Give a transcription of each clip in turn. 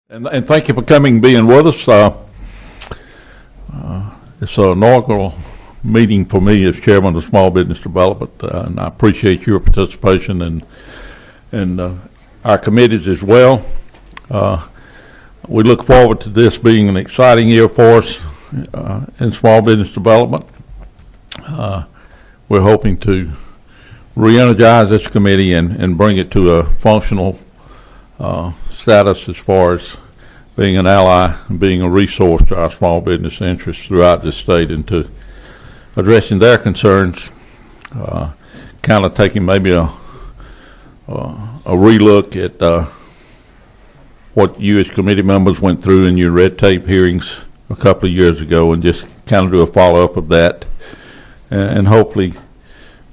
And thank you for coming and being with us. It's an inaugural meeting for me as chairman of Small Business Development, and I appreciate your participation and our committees as well. We look forward to this being an exciting year for us in Small Business Development. We're hoping to re-energize this committee and bring it to a functional status as far as being an ally and being a resource to our small business interests throughout this state, and to addressing their concerns, kind of taking maybe a relook at what you as committee members went through in your red tape hearings a couple of years ago, and just kind of do a follow-up of that, and hopefully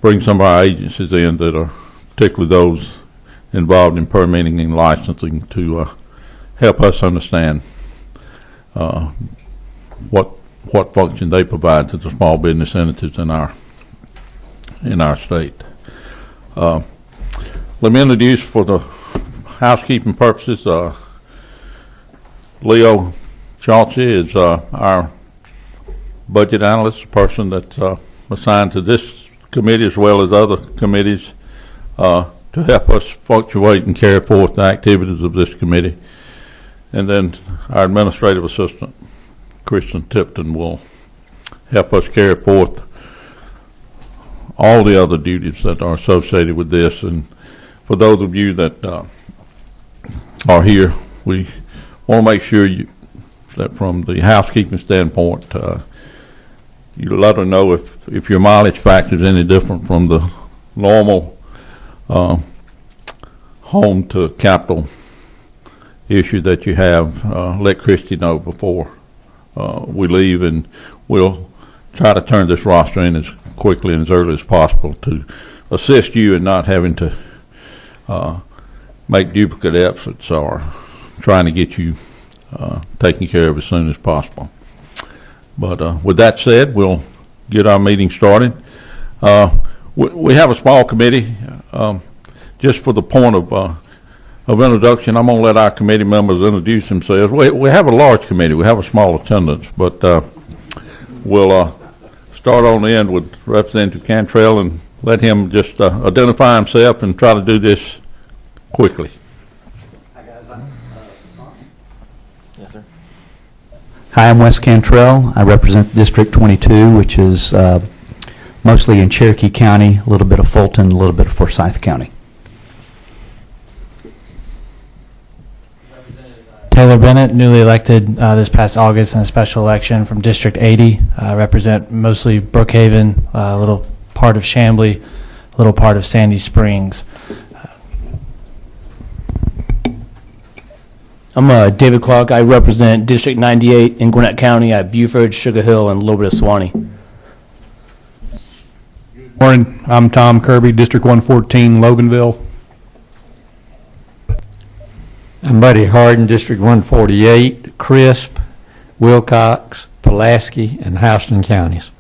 bring some of our agencies in that are particularly those involved in permitting and licensing to help us understand what function they provide to the small business entities in our state. Let me introduce, for the housekeeping purposes, Leo Chauncey is our budget analyst, a person that's assigned to this committee as well as other committees to help us fluctuate and carry forth the activities of this committee. And then our administrative assistant, Kristen Tipton, will help us carry forth all the other duties that are associated with this. And for those of you that are here, we want to make sure that from the housekeeping standpoint, you let her know if your mileage factor is any different from the normal home to capital issue that you have. Let Christy know before we leave, and we'll try to turn this roster in as quickly and as early as possible to assist you in not having to make duplicate efforts or trying to get you taken care of as soon as possible. But with that said, we'll get our meeting started. We have a small committee. Just for the point of introduction, I'm going to let our committee members introduce themselves. We have a large committee. We have a small attendance, but we'll start on the end with Representative Cantrell and let him just identify himself and try to do this quickly. Hi, guys. Yes, sir. Hi, I'm Wes Cantrell. I represent District 22, which is mostly in Cherokee County, a little bit of Fulton, a little bit of Forsyth County. Taylor Bennett, newly elected this past August in a special election from District 80. I represent mostly Brookhaven, a little part of Chamblee, a little part of Sandy Springs. I'm David Clark. I represent District 98 in Gwinnett County at Buford, Sugar Hill, and a little bit of Suwanee. Good morning. I'm Tom Kirby, District 114, Loganville. I'm Buddy Harden, District 148, Crisp, Wilcox, Pulaski, and Houston counties.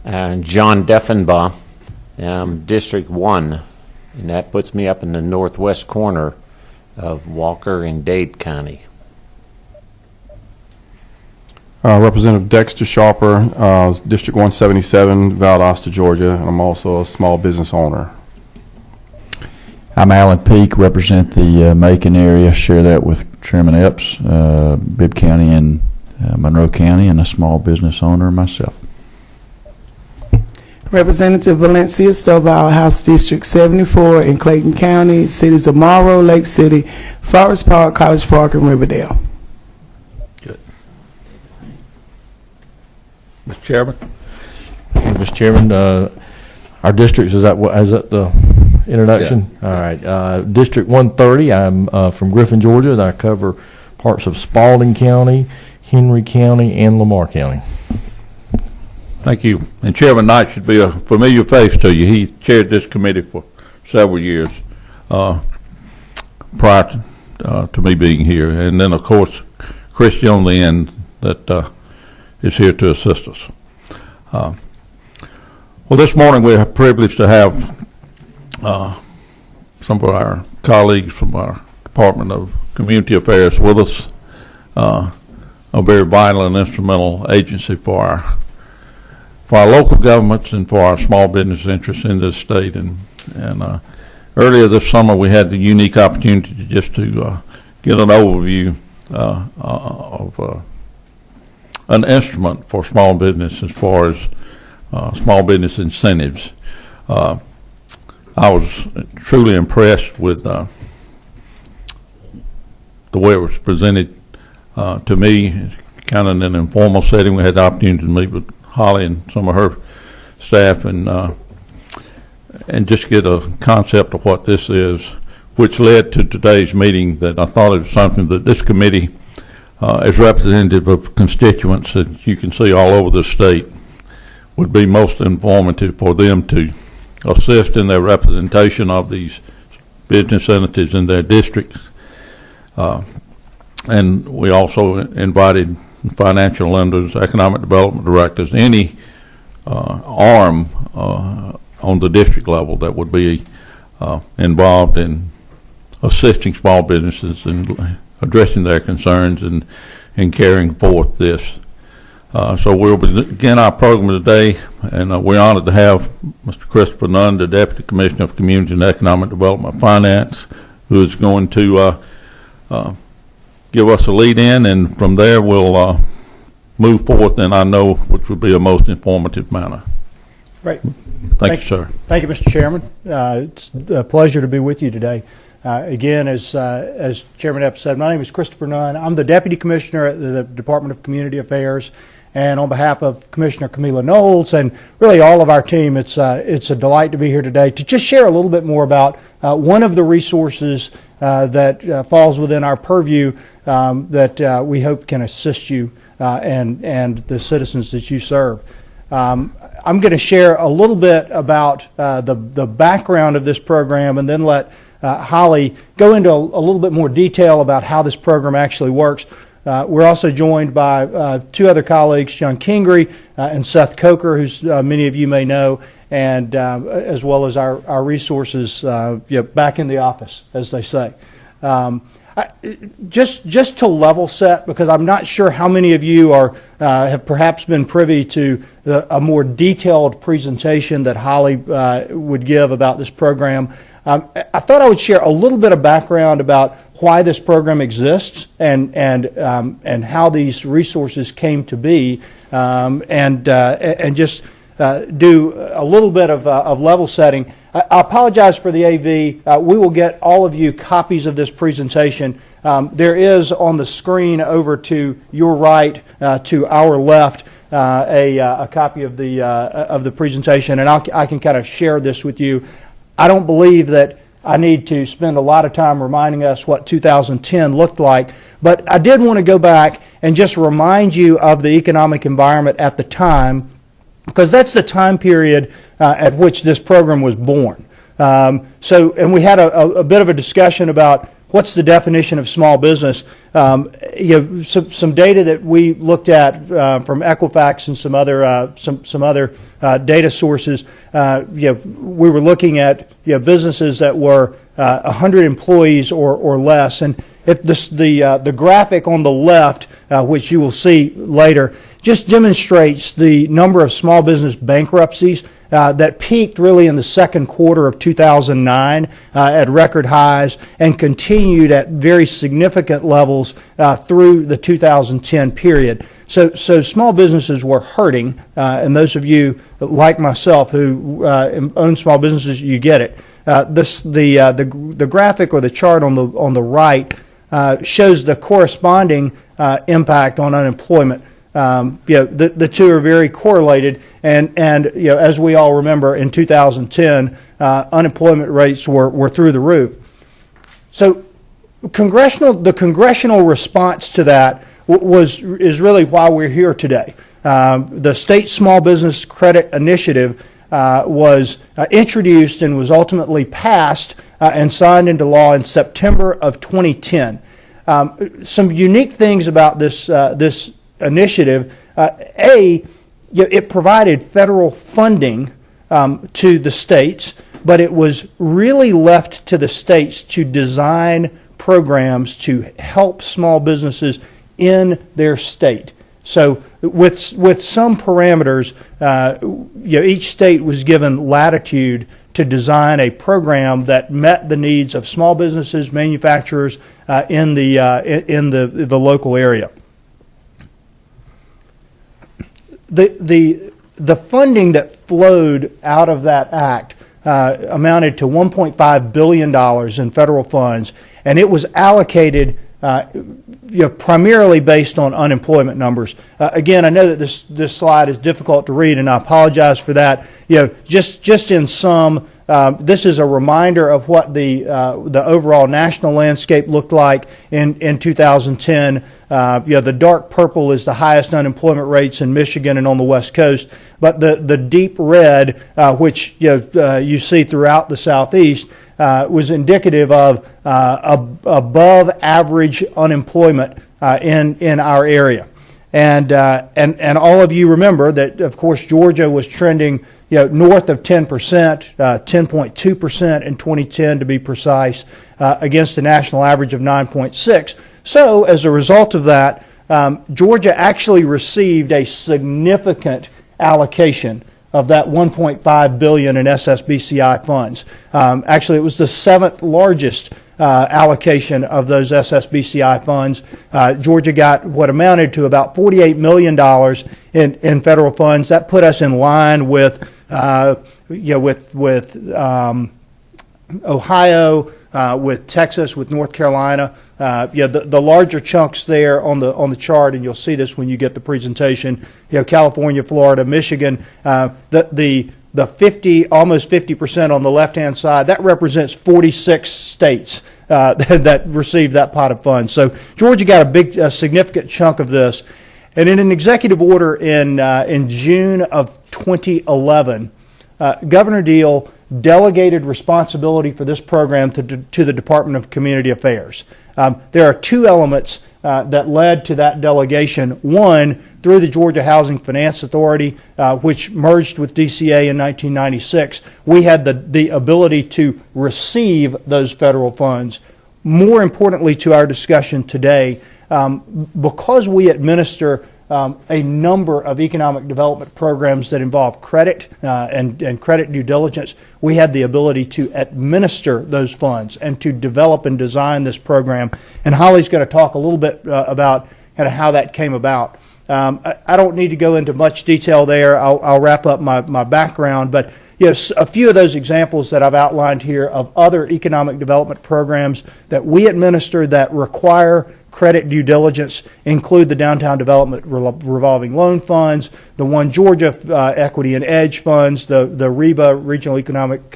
John Deffenbaugh, District 1, and that puts me up in the northwest corner of Walker and Dade County. Representative Dexter Sharper, District 177, Valdosta, Georgia, and I'm also a small business owner. I'm Alan Peak, represent the Macon area, share that with Chairman Epps, Bibb County and Monroe County, and a small business owner myself. Representative Valencia Stovall, House District 74 in Clayton County, cities of Morrow, Lake City, Forest Park, College Park, and Riverdale. Good. Mr. Chairman. Mr. Chairman, our districts, is that the introduction? Yes. All right. District 130, I'm from Griffin, Georgia, and I cover parts of Spalding County, Henry County, and Lamar County. Thank you. And Chairman Knight should be a familiar face to you. He chaired this committee for several years prior to me being here. And then, of course, Christy on the end that is here to assist us. Well, this morning we're privileged to have some of our colleagues from our Department of Community Affairs with us, a very vital and instrumental agency for our local governments and for our small business interests in this state. And earlier this summer, we had the unique opportunity to just to get an overview of an instrument for small business as far as small business incentives. I was truly impressed with the way it was presented to me, kind of in an informal setting. We had the opportunity to meet with Holly and some of her staff and just get a concept of what this is, which led to today's meeting. That I thought it was something that this committee, as representative of constituents that you can see all over the state, would be most informative for them to assist in their representation of these business entities in their districts. And we also invited financial lenders, economic development directors, any arm on the district level that would be involved in assisting small businesses and addressing their concerns and carrying forth this. So we'll begin our program today, and we're honored to have Mr. Christopher Nunn, the Deputy Commissioner of Community and Economic Development Finance, who is going to give us a lead in, and from there we'll move forth in, I know, which will be a most informative manner. Great. Thank you, sir. Thank you, Mr. Chairman. It's a pleasure to be with you today. Again, as Chairman Epps said, my name is Christopher Nunn. I'm the Deputy Commissioner at the Department of Community Affairs, and on behalf of Commissioner Camila Knowles and really all of our team, it's a delight to be here today to just share a little bit more about one of the resources that falls within our purview that we hope can assist you and the citizens that you serve. I'm going to share a little bit about the background of this program, and then let Holly go into a little bit more detail about how this program actually works. We're also joined by two other colleagues, John Kingery and Seth Coker, who many of you may know, and as well as our resources back in the office, as they say. Just to level set, because I'm not sure how many of you have perhaps been privy to a more detailed presentation that Holly would give about this program. I thought I would share a little bit of background about why this program exists and how these resources came to be, and just do a little bit of level setting. I apologize for the AV. We will get all of you copies of this presentation. There is on the screen over to your right, to our left, a copy of the presentation, and I can kind of share this with you. I don't believe that I need to spend a lot of time reminding us what 2010 looked like, but I did want to go back and just remind you of the economic environment at the time, because that's the time period at which this program was born. And we had a bit of a discussion about what's the definition of small business. Some data that we looked at from Equifax and some other data sources. We were looking at businesses that were 100 employees or less, and if the graphic on the left, which you will see later, just demonstrates the number of small business bankruptcies that peaked really in the second quarter of 2009 at record highs and continued at very significant levels through the 2010 period. So small businesses were hurting, and those of you like myself who own small businesses, you get it. The graphic or the chart on the right shows the corresponding impact on unemployment. The two are very correlated, and as we all remember, in 2010, unemployment rates were through the roof. So the congressional response to that is really why we're here today. The State Small Business Credit Initiative was introduced and was ultimately passed and signed into law in September of 2010. Some unique things about this initiative. It provided federal funding to the states, but it was really left to the states to design programs to help small businesses in their state. So with some parameters, each state was given latitude to design a program that met the needs of small businesses, manufacturers in the local area. The funding that flowed out of that act amounted to $1.5 billion in federal funds, and it was allocated primarily based on unemployment numbers. Again, I know that this slide is difficult to read, and I apologize for that. Just in sum, this is a reminder of what the overall national landscape looked like in 2010. The dark purple is the highest unemployment rates in Michigan and on the West Coast, but the deep red, which you see throughout the Southeast, was indicative of above average unemployment in our area. And all of you remember that, of course, Georgia was trending north of 10%, 10.2% in 2010 to be precise, against a national average of 9.6%. So as a result of that, Georgia actually received a significant allocation of that $1.5 billion in SSBCI funds. Actually, it was the 7th largest allocation of those SSBCI funds. Georgia got what amounted to about $48 million in federal funds. That put us in line with Ohio, with Texas, with North Carolina. The larger chunks there on the chart, and you'll see this when you get the presentation. California, Florida, Michigan. The 50, almost 50% on the left-hand side, that represents 46 states that received that pot of funds. So Georgia got a significant chunk of this. And in an executive order in June of 2011, Governor Deal delegated responsibility for this program to the Department of Community Affairs. There are two elements that led to that delegation. One, through the Georgia Housing Finance Authority, which merged with DCA in 1996, we had the ability to receive those federal funds. More importantly to our discussion today, because we administer a number of economic development programs that involve credit and credit due diligence, we had the ability to administer those funds and to develop and design this program. And Holly's going to talk a little bit about kind of how that came about. I don't need to go into much detail there. I'll wrap up my background, but yes, a few of those examples that I've outlined here of other economic development programs that we administer that require credit due diligence include the Downtown Development Revolving Loan Funds, the One Georgia Equity and Edge Funds, the REBA, Regional Economic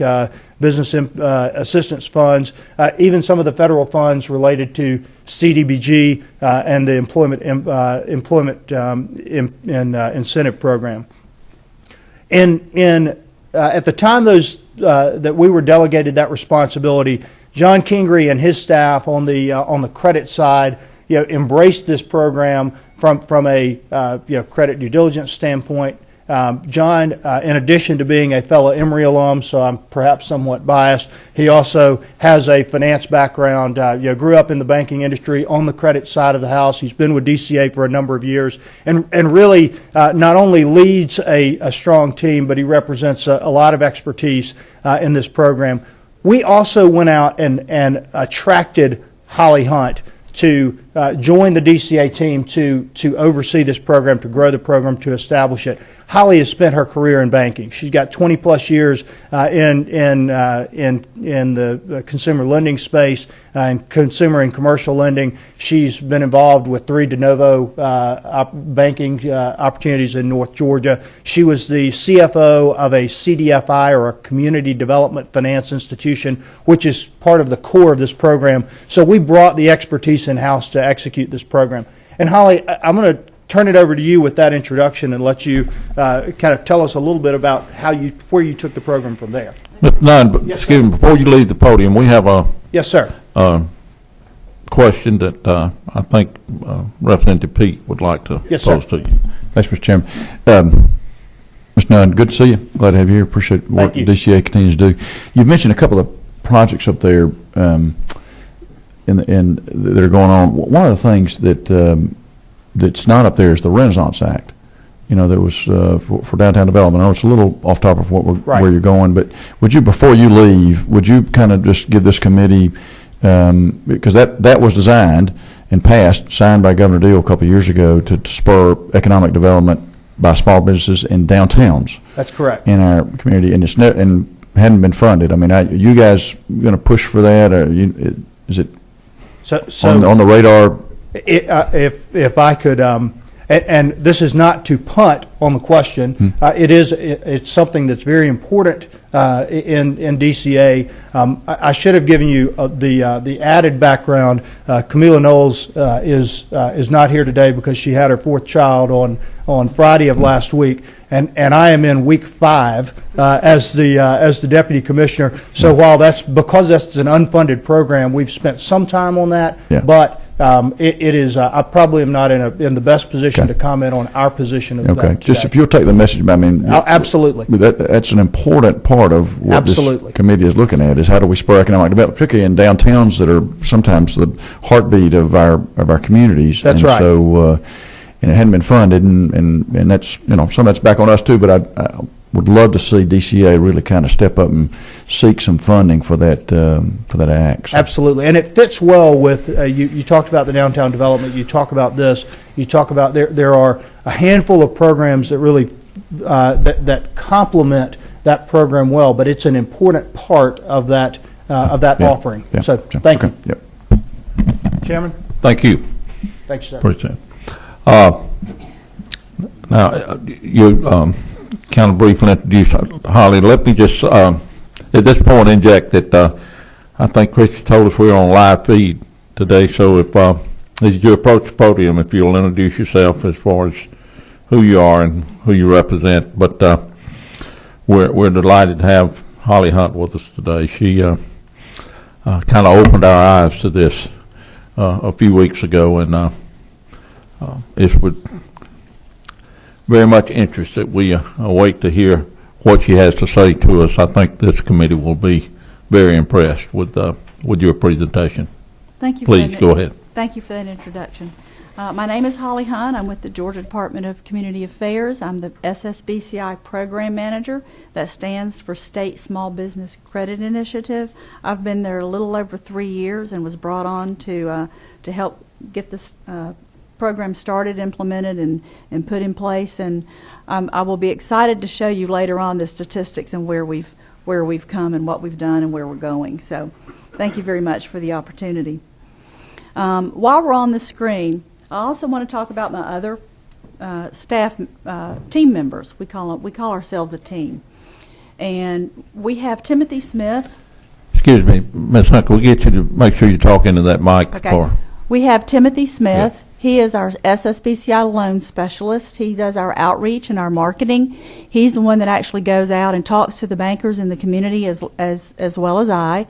Business Assistance Funds, even some of the federal funds related to CDBG and the Employment Incentive Program. At the time that we were delegated that responsibility, John Kingery and his staff on the credit side, embraced this program from a credit due diligence standpoint. John, in addition to being a fellow Emory alum, so I'm perhaps somewhat biased, he also has a finance background. Grew up in the banking industry on the credit side of the house. He's been with DCA for a number of years, and really not only leads a strong team, but he represents a lot of expertise in this program. We also went out and attracted Holly Hunt to join the DCA team to oversee this program, to grow the program, to establish it. Holly has spent her career in banking. She's got 20 plus years in the consumer lending space and consumer and commercial lending. She's been involved with 3 de novo banking opportunities in North Georgia. She was the CFO of a CDFI, or a Community Development Finance Institution, which is part of the core of this program. So we brought the expertise in-house to execute this program. And Holly, I'm going to turn it over to you with that introduction and let you kind of tell us a little bit about where you took the program from there. Mr. Nunn, but Yes, excuse me, before you leave the podium, we have a Yes, sir. question that I think Representative Pete would like to Yes, pose sir. to you. Thanks, Mr. Chairman. Mr. Nunn, good to see you. Glad to have you here. Appreciate what Thank you. DCA continues to do. You've mentioned a couple of projects up there. that are going on. One of the things that's not up there is the Renaissance Act. You know, that was for downtown development. I know it's a little off topic of where you're going, but would you, before you leave, would you kind of just give this committee, because that was designed and passed, signed by Governor Deal a couple of years ago to spur economic development by small businesses in downtowns. That's correct. In our community, and and hadn't been funded. I mean, you guys going to push for that, or is it on the radar? If I could, and this is not to punt on the question, it's something that's very important in DCA. I should have given you the added background. Camila Knowles is not here today because she had her fourth child on Friday of last week, and I am in week 5 as the deputy commissioner. So while that's an unfunded program, we've spent some time on that, but. It is. I probably am not in the best position to comment on our position of that. Okay, just if you'll take the message. I mean, absolutely. That's an important part of what this committee is looking at. Is how do we spur economic development, particularly in downtowns that are sometimes the heartbeat of our communities. That's right. So, and it hadn't been funded, and that's, you know, some of that's back on us too. But I would love to see DCA really kind of step up and seek some funding for that act. So. Absolutely, and it fits well with you talked about the downtown development. You talk about this. You talk about there are a handful of programs that really that complement that program well, but it's an important part of that offering. Yeah. So thank you. Yep. Chairman. Thank you. Thanks, sir. Appreciate it. Now you. Kind of briefly introduce Holly. Let me just, at this point, inject that I think Christy told us we're on live feed today, so if as you approach the podium, if you'll introduce yourself as far as who you are and who you represent. But we're delighted to have Holly Hunt with us today. She kind of opened our eyes to this a few weeks ago, and it's with very much interest that we await to hear what she has to say to us. I think this committee will be very impressed with your presentation. Thank you. Please go ahead. Thank you for that introduction. My name is Holly Hunt. I'm with the Georgia Department of Community Affairs. I'm the SSBCI Program Manager. That stands for State Small Business Credit Initiative. I've been there a little over 3 years and was brought on to help get this program started, implemented, and put in place. And I will be excited to show you later on the statistics and where we've come and what we've done and where we're going. So thank you very much for the opportunity. While we're on the screen, I also want to talk about my other staff team members. We call ourselves a team. And we have Timothy Smith. Excuse me, Ms. Hunt, we'll get you to make sure you talk into that mic. Okay. We have Timothy Smith. Yes. He is our SSBCI loan specialist. He does our outreach and our marketing. He's the one that actually goes out and talks to the bankers in the community as well as I.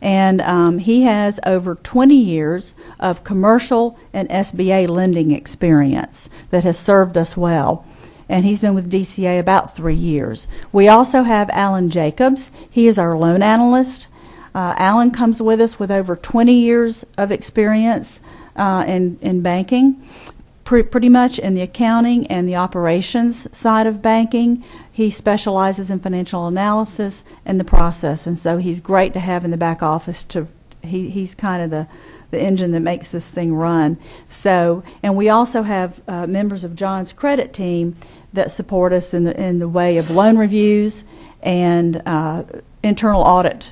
And he has over 20 years of commercial and SBA lending experience that has served us well. And he's been with DCA about 3 years. We also have Alan Jacobs. He is our loan analyst. Alan comes with us with over 20 years of experience in banking, pretty much in the accounting and the operations side of banking. He specializes in financial analysis and the process, and so he's great to have in the back office. He's kind of the engine that makes this thing run. So, and we also have members of John's credit team that support us in the way of loan reviews and internal audit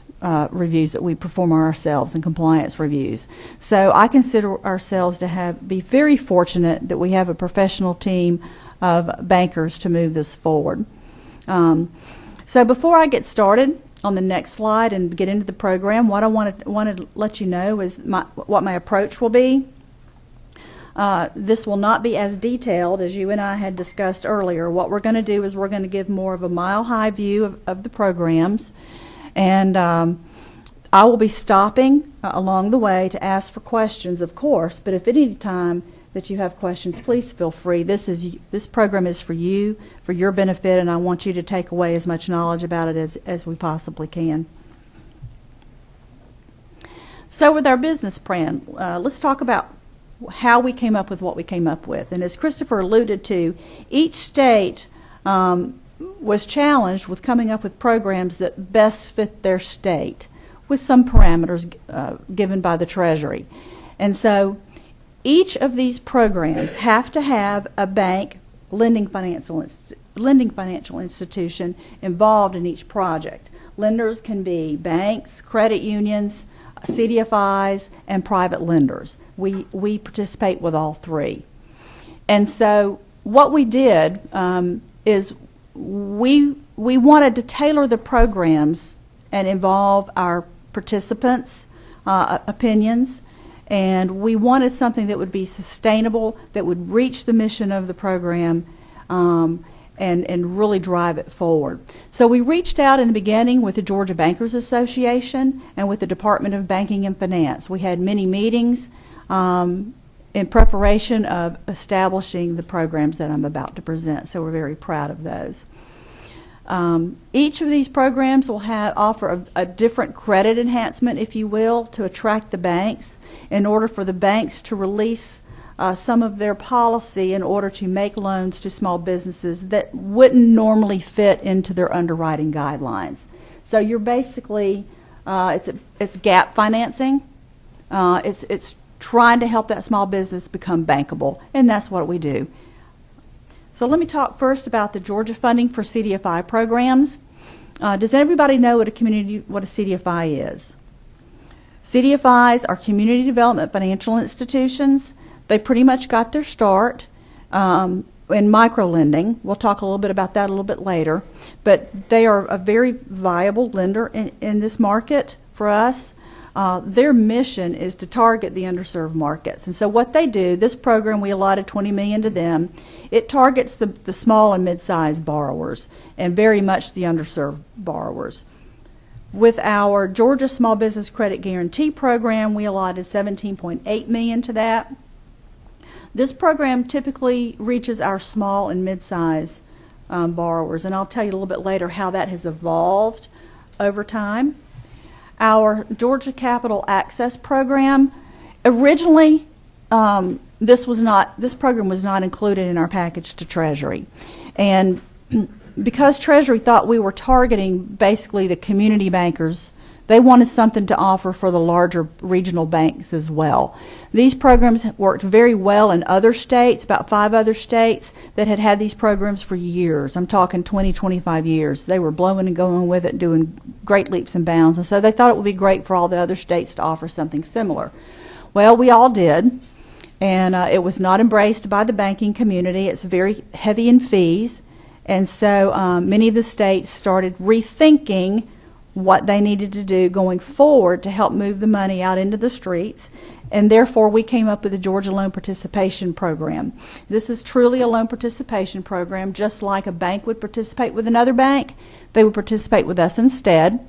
reviews that we perform ourselves and compliance reviews. So I consider ourselves to be very fortunate that we have a professional team of bankers to move this forward. So before I get started on the next slide and get into the program, what I want to let you know is what my approach will be. This will not be as detailed as you and I had discussed earlier. What we're going to do is we're going to give more of a mile-high view of the programs. And I will be stopping along the way to ask for questions, of course, but if at any time that you have questions, please feel free. This program is for you, for your benefit, and I want you to take away as much knowledge about it as we possibly can. So with our business plan, let's talk about how we came up with what we came up with. And as Christopher alluded to, each state was challenged with coming up with programs that best fit their state, with some parameters given by the Treasury. And so each of these programs have to have a bank, lending financial institution involved in each project. Lenders can be banks, credit unions, CDFIs, and private lenders. We participate with all three. And so what we did is we wanted to tailor the programs and involve our participants' opinions, and we wanted something that would be sustainable, that would reach the mission of the program, and really drive it forward. So we reached out in the beginning with the Georgia Bankers Association and with the Department of Banking and Finance. We had many meetings in preparation of establishing the programs that I'm about to present, so we're very proud of those. Each of these programs will offer a different credit enhancement, if you will, to attract the banks in order for the banks to release some of their policy in order to make loans to small businesses that wouldn't normally fit into their underwriting guidelines. So you're basically, it's gap financing. It's trying to help that small business become bankable, and that's what we do. So let me talk first about the Georgia funding for CDFI programs. Does everybody know what a CDFI is? CDFIs are community development financial institutions. They pretty much got their start in micro-lending. We'll talk a little bit about that a little bit later. But they are a very viable lender in this market for us. Their mission is to target the underserved markets. And so what they do, this program, we allotted $20 million to them. It targets the small and mid-sized borrowers and very much the underserved borrowers. With our Georgia Small Business Credit Guarantee Program, we allotted $17.8 million to that. This program typically reaches our small and mid-sized borrowers, and I'll tell you a little bit later how that has evolved over time. Our Georgia Capital Access Program, originally this program was not included in our package to Treasury, and because Treasury thought we were targeting basically the community bankers, they wanted something to offer for the larger regional banks as well. These programs worked very well in other states, about 5 other states that had had these programs for years. I'm talking 20, 25 years. They were blowing and going with it, doing great leaps and bounds, and so they thought it would be great for all the other states to offer something similar. Well, we all did, and it was not embraced by the banking community. It's very heavy in fees, and so many of the states started rethinking what they needed to do going forward to help move the money out into the streets, and therefore we came up with the Georgia Loan Participation Program. This is truly a loan participation program. Just like a bank would participate with another bank, they would participate with us instead.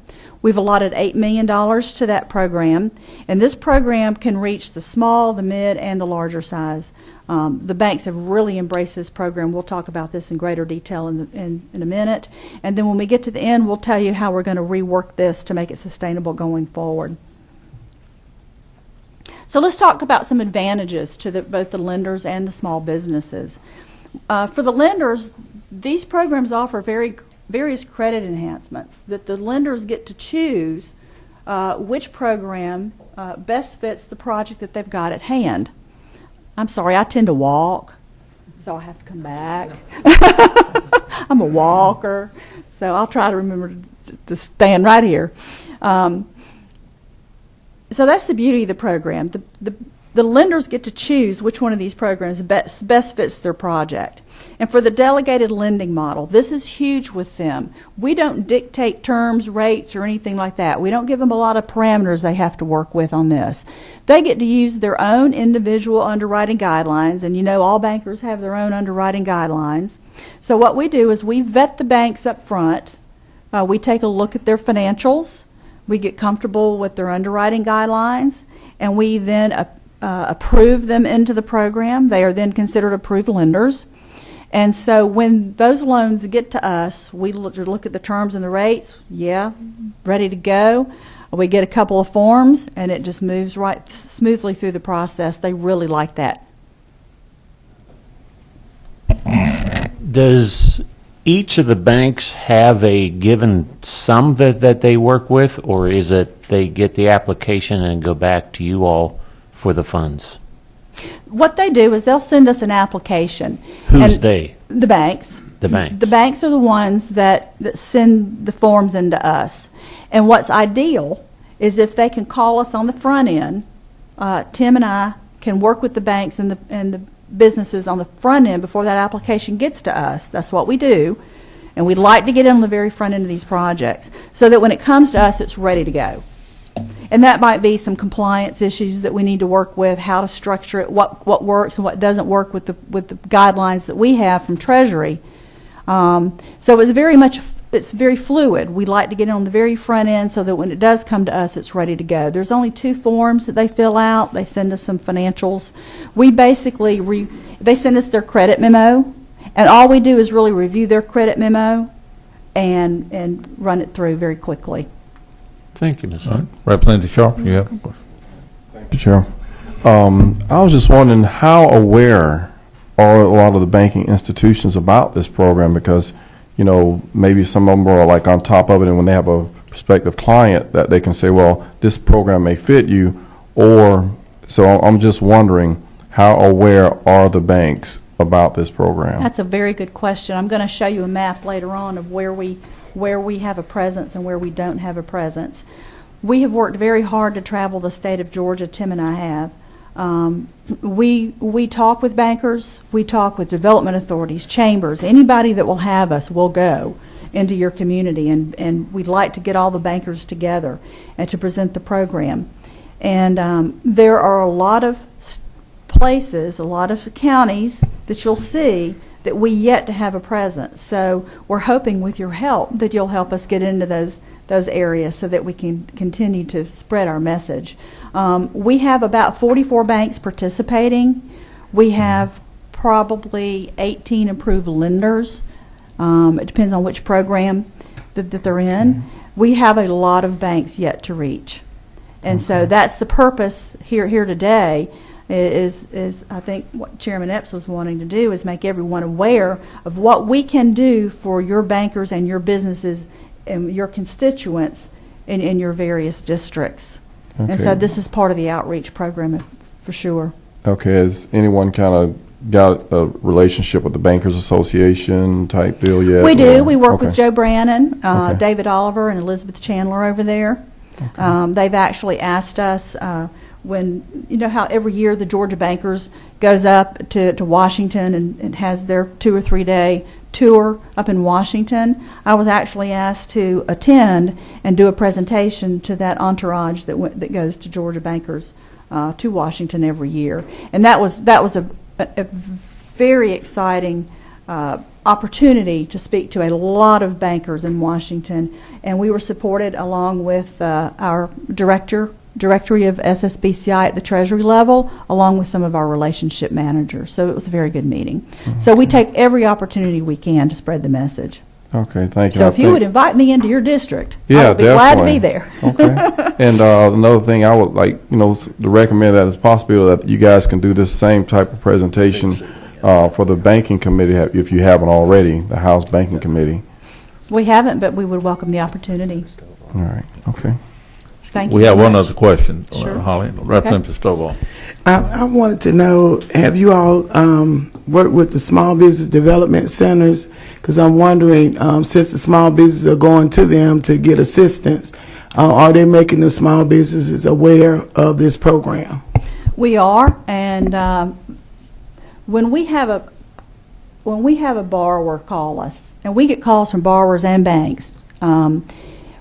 We've allotted $8 million to that program, and this program can reach the small, the mid, and the larger size. The banks have really embraced this program. We'll talk about this in greater detail in a minute. And then when we get to the end, we'll tell you how we're going to rework this to make it sustainable going forward. So let's talk about some advantages to both the lenders and the small businesses. For the lenders, these programs offer various credit enhancements that the lenders get to choose which program best fits the project that they've got at hand. I'm sorry, I tend to walk, so I have to come back. I'm a walker, so I'll try to remember to stand right here. So that's the beauty of the program. The lenders get to choose which one of these programs best fits their project. And for the delegated lending model, this is huge with them. We don't dictate terms, rates, or anything like that. We don't give them a lot of parameters they have to work with on this. They get to use their own individual underwriting guidelines, and you know all bankers have their own underwriting guidelines. So what we do is we vet the banks up front. We take a look at their financials. We get comfortable with their underwriting guidelines, and we then approve them into the program. They are then considered approved lenders. And so when those loans get to us, we look at the terms and the rates. Yeah, ready to go. We get a couple of forms, and it just moves right smoothly through the process. They really like that. Does each of the banks have a given sum that they work with, or is it they get the application and go back to you all for the funds? What they do is they'll send us an application. Who's and they? The banks. The bank. The banks are the ones that send the forms into us. And what's ideal is if they can call us on the front end. Tim and I can work with the banks and the businesses on the front end before that application gets to us. That's what we do. And we'd like to get in on the very front end of these projects so that when it comes to us, it's ready to go. And that might be some compliance issues that we need to work with, how to structure it, what works and what doesn't work with the guidelines that we have from Treasury. So it's very fluid. We like to get it on the very front end so that when it does come to us, it's ready to go. There's only 2 forms that they fill out. They send us some financials. We basically, they send us their credit memo, and all we do is really review their credit memo and run it through very quickly. Thank you, Ms. All right. Representative Sharp, you have a question? Thank you, Chair. I was just wondering, how aware are a lot of the banking institutions about this program? Because, you know, maybe some of them are like on top of it, and when they have a prospective client, that they can say, well, this program may fit you, or, so I'm just wondering, how aware are the banks about this program? That's a very good question. I'm going to show you a map later on of where we have a presence and where we don't have a presence. We have worked very hard to travel the state of Georgia, Tim and I have. We talk with bankers, we talk with development authorities, chambers, anybody that will have us will go into your community, and we'd like to get all the bankers together and to present the program. And there are a lot of places, a lot of counties that you'll see that we yet to have a presence. So we're hoping with your help that you'll help us get into those areas so that we can continue to spread our message. We have about 44 banks participating. We have probably 18 approved lenders. It depends on which program that they're in. We have a lot of banks yet to reach. And so that's the purpose here today. Is I think what Chairman Epps was wanting to do is make everyone aware of what we can do for your bankers and your businesses and your constituents in your various districts. Okay. And so this is part of the outreach program for sure. Okay, has anyone kind of got a relationship with the Bankers Association type deal yet? We do. or- We work okay. with Joe Brannon, Okay. David Oliver, and Elizabeth Chandler over there. Okay. They've actually asked us when, you know how every year the Georgia Bankers goes up to Washington and has their 2 or 3 day tour up in Washington. I was actually asked to attend and do a presentation to that entourage that goes to Georgia Bankers to Washington every year. And that was a very exciting opportunity to speak to a lot of bankers in Washington, and we were supported along with our directory of SSBCI at the Treasury level, along with some of our relationship managers. So it was a very good meeting. So we take every opportunity we can to spread the message. Okay, thank you. So I if you think- would invite me into your district, Yeah, I would be glad to be definitely. there. Okay. And another thing I would like, to recommend that it's possible that you guys can do this same type of presentation for the banking committee, if you haven't already, the House Banking Committee. We haven't, but we would welcome the opportunity. All right, okay. Thank you. We have very one much. other question, Sure. Holly. Representative Stovall. I wanted to know, have you all worked with the small business development centers? Because I'm wondering, since the small businesses are going to them to get assistance, are they making the small businesses aware of this program? We are, and when we have a borrower call us, and we get calls from borrowers and banks,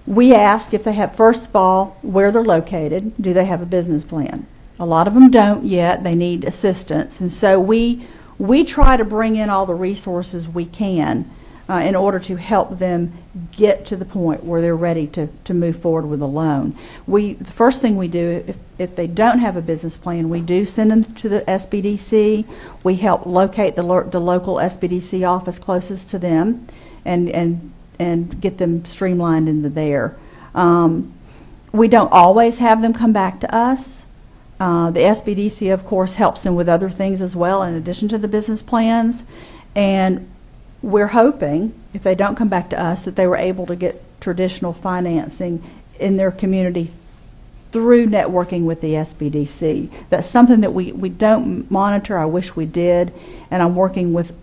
we ask if they have, first of all, where they're located. Do they have a business plan? A lot of them don't yet. They need assistance, and so we try to bring in all the resources we can in order to help them get to the point where they're ready to move forward with a loan. The first thing we do, if they don't have a business plan, we do send them to the SBDC. We help locate the local SBDC office closest to them and get them streamlined into there. We don't always have them come back to us. The SBDC, of course, helps them with other things as well in addition to the business plans. And we're hoping, if they don't come back to us, that they were able to get traditional financing in their community through networking with the SBDC. That's something that we don't monitor. I wish we did, and I'm working with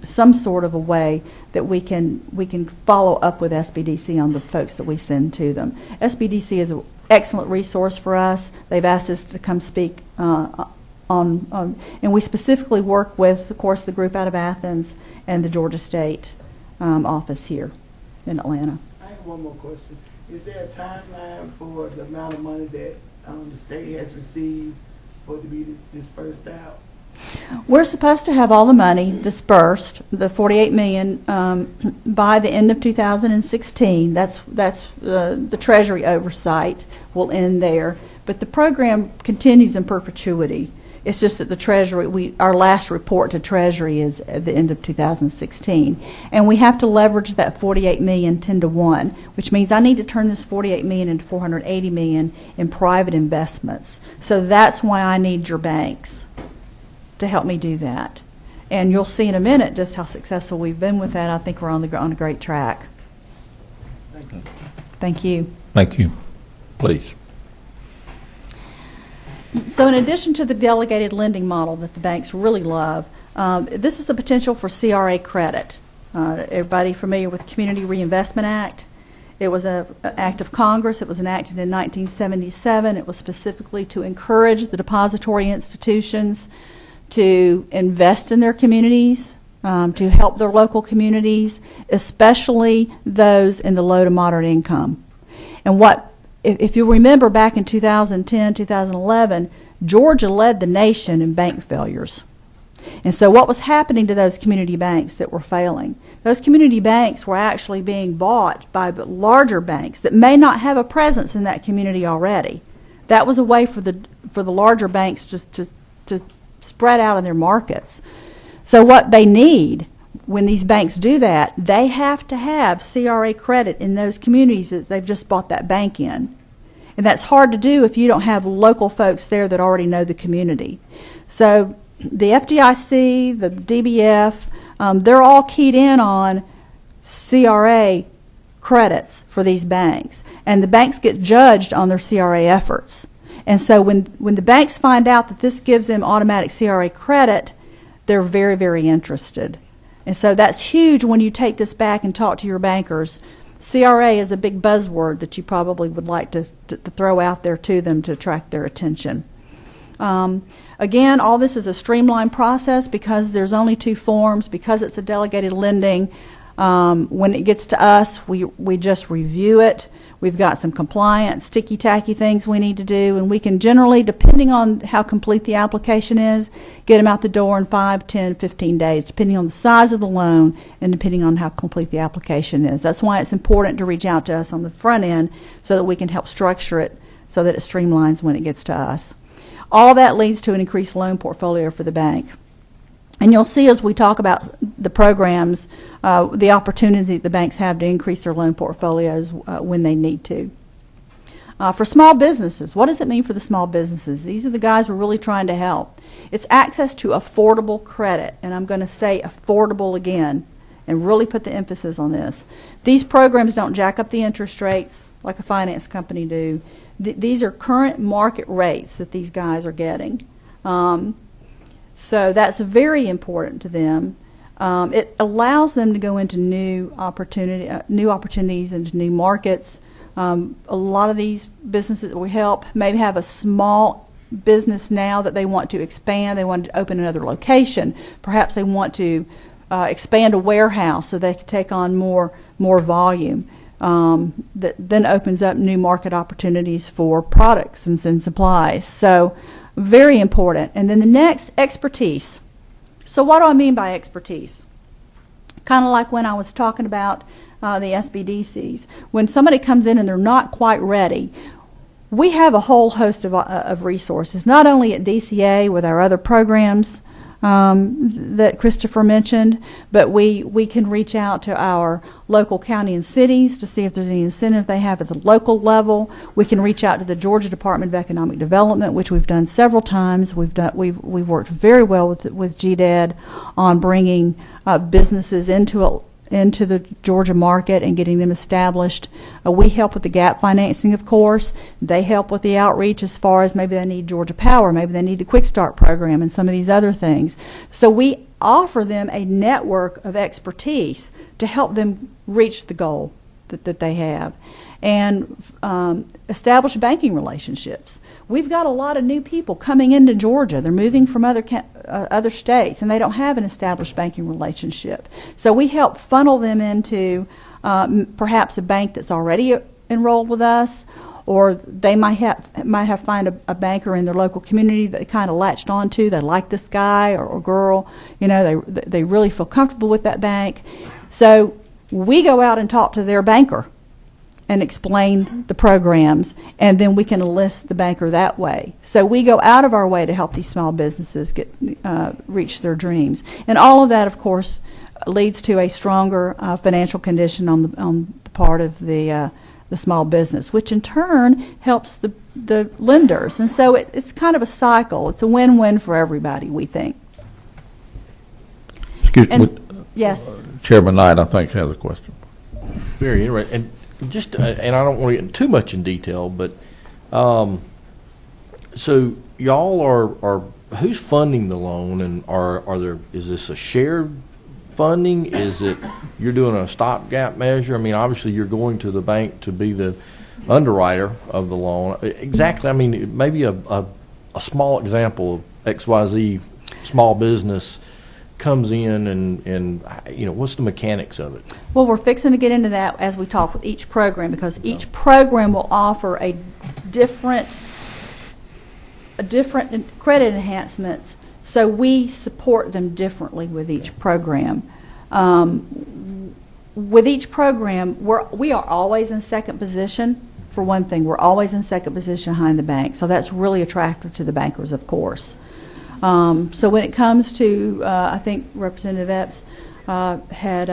some sort of a way that we can follow up with SBDC on the folks that we send to them. SBDC is an excellent resource for us. They've asked us to come speak and we specifically work with, of course, the group out of Athens and the Georgia State office here in Atlanta. I have one more question. Is there a timeline for the amount of money that the state has received for it to be dispersed out? We're supposed to have all the money dispersed, the $48 million, by the end of 2016. That's the Treasury oversight will end there. But the program continues in perpetuity. It's just that the Treasury, our last report to Treasury is at the end of 2016. And we have to leverage that $48 million 10 to 1, which means I need to turn this $48 million into $480 million in private investments. So that's why I need your banks to help me do that. And you'll see in a minute just how successful we've been with that. I think we're on a great track. Thank you. Thank you. Thank you. Please. So in addition to the delegated lending model that the banks really love, this is a potential for CRA credit. Everybody familiar with the Community Reinvestment Act? It was an act of Congress. It was enacted in 1977. It was specifically to encourage the depository institutions to invest in their communities, to help their local communities, especially those in the low to moderate income. And if you remember back in 2010, 2011, Georgia led the nation in bank failures. And so what was happening to those community banks that were failing? Those community banks were actually being bought by larger banks that may not have a presence in that community already. That was a way for the larger banks just to spread out in their markets. So what they need when these banks do that, they have to have CRA credit in those communities that they've just bought that bank in. And that's hard to do if you don't have local folks there that already know the community. So the FDIC, the DBF, they're all keyed in on CRA credits for these banks. And the banks get judged on their CRA efforts. And so when the banks find out that this gives them automatic CRA credit, they're very, very interested. And so that's huge when you take this back and talk to your bankers. CRA is a big buzzword that you probably would like to throw out there to them to attract their attention. Again, all this is a streamlined process because there's only 2 forms, because it's a delegated lending. When it gets to us, we just review it. We've got some compliance, ticky-tacky things we need to do, and we can generally, depending on how complete the application is, get them out the door in 5, 10, 15 days, depending on the size of the loan and depending on how complete the application is. That's why it's important to reach out to us on the front end so that we can help structure it so that it streamlines when it gets to us. All that leads to an increased loan portfolio for the bank. And you'll see as we talk about the programs, the opportunity that the banks have to increase their loan portfolios when they need to. For small businesses, what does it mean for the small businesses? These are the guys we're really trying to help. It's access to affordable credit, and I'm going to say affordable again and really put the emphasis on this. These programs don't jack up the interest rates like a finance company do. These are current market rates that these guys are getting. So that's very important to them. It allows them to go into new opportunities into new markets. A lot of these businesses that we help maybe have a small business now that they want to expand. They want to open another location. Perhaps they want to expand a warehouse so they can take on more volume. That then opens up new market opportunities for products and supplies. So very important. And then the next, expertise. So what do I mean by expertise? Kind of like when I was talking about the SBDCs. When somebody comes in and they're not quite ready, we have a whole host of resources, not only at DCA with our other programs, that Christopher mentioned, but we can reach out to our local county and cities to see if there's any incentive they have at the local level. We can reach out to the Georgia Department of Economic Development, which we've done several times. We've worked very well with GDED on bringing businesses into the Georgia market and getting them established. We help with the gap financing, of course. They help with the outreach as far as maybe they need Georgia Power, maybe they need the Quick Start program and some of these other things. So we offer them a network of expertise to help them reach the goal that they have, and establish banking relationships. We've got a lot of new people coming into Georgia. They're moving from other states, and they don't have an established banking relationship. So we help funnel them into perhaps a bank that's already enrolled with us, or they might have find a banker in their local community that they kind of latched onto. They like this guy or girl. You know, they really feel comfortable with that bank. So we go out and talk to their banker and explain the programs, and then we can enlist the banker that way. So we go out of our way to help these small businesses reach their dreams. And all of that, of course, leads to a stronger financial condition on the part of the small business, which in turn helps the lenders. And so it's kind of a cycle. It's a win-win for everybody, we think. Excuse me. Yes. Chairman Knight, I think, has a question. Very interesting. And just, and I don't want to get too much in detail, but so y'all are who's funding the loan, and is this a shared funding? Is it you're doing a stopgap measure? I mean, obviously you're going to the bank to be the underwriter of the loan. Exactly. I mean, maybe a small example of XYZ small business comes in, and you know, what's the mechanics of it? Well, we're fixing to get into that as we talk with each program, because each program will offer a different credit enhancements, so we support them differently with each program. With each program, we are always in second position. For one thing, we're always in second position behind the bank, so that's really attractive to the bankers, of course. So when it comes to, I think Representative Epps had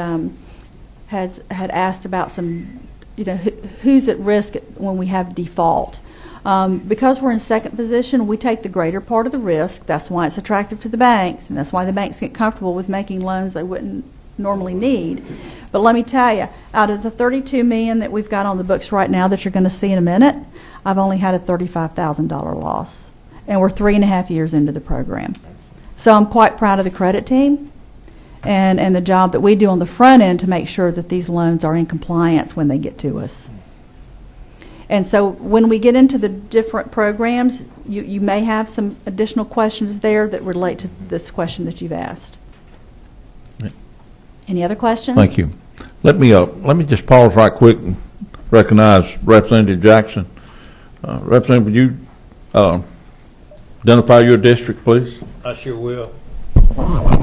asked about some, you know, who's at risk when we have default. Because we're in second position, we take the greater part of the risk. That's why it's attractive to the banks, and that's why the banks get comfortable with making loans they wouldn't normally need. But let me tell you, out of the $32 million that we've got on the books right now that you're going to see in a minute, I've only had a $35,000 loss. And we're 3.5 years into the program. So I'm quite proud of the credit team and the job that we do on the front end to make sure that these loans are in compliance when they get to us. And so when we get into the different programs, you may have some additional questions there that relate to this question that you've asked. Any other questions? Thank you. Let me just pause right quick and recognize Representative Jackson. Representative, would you identify your district, please? I sure will.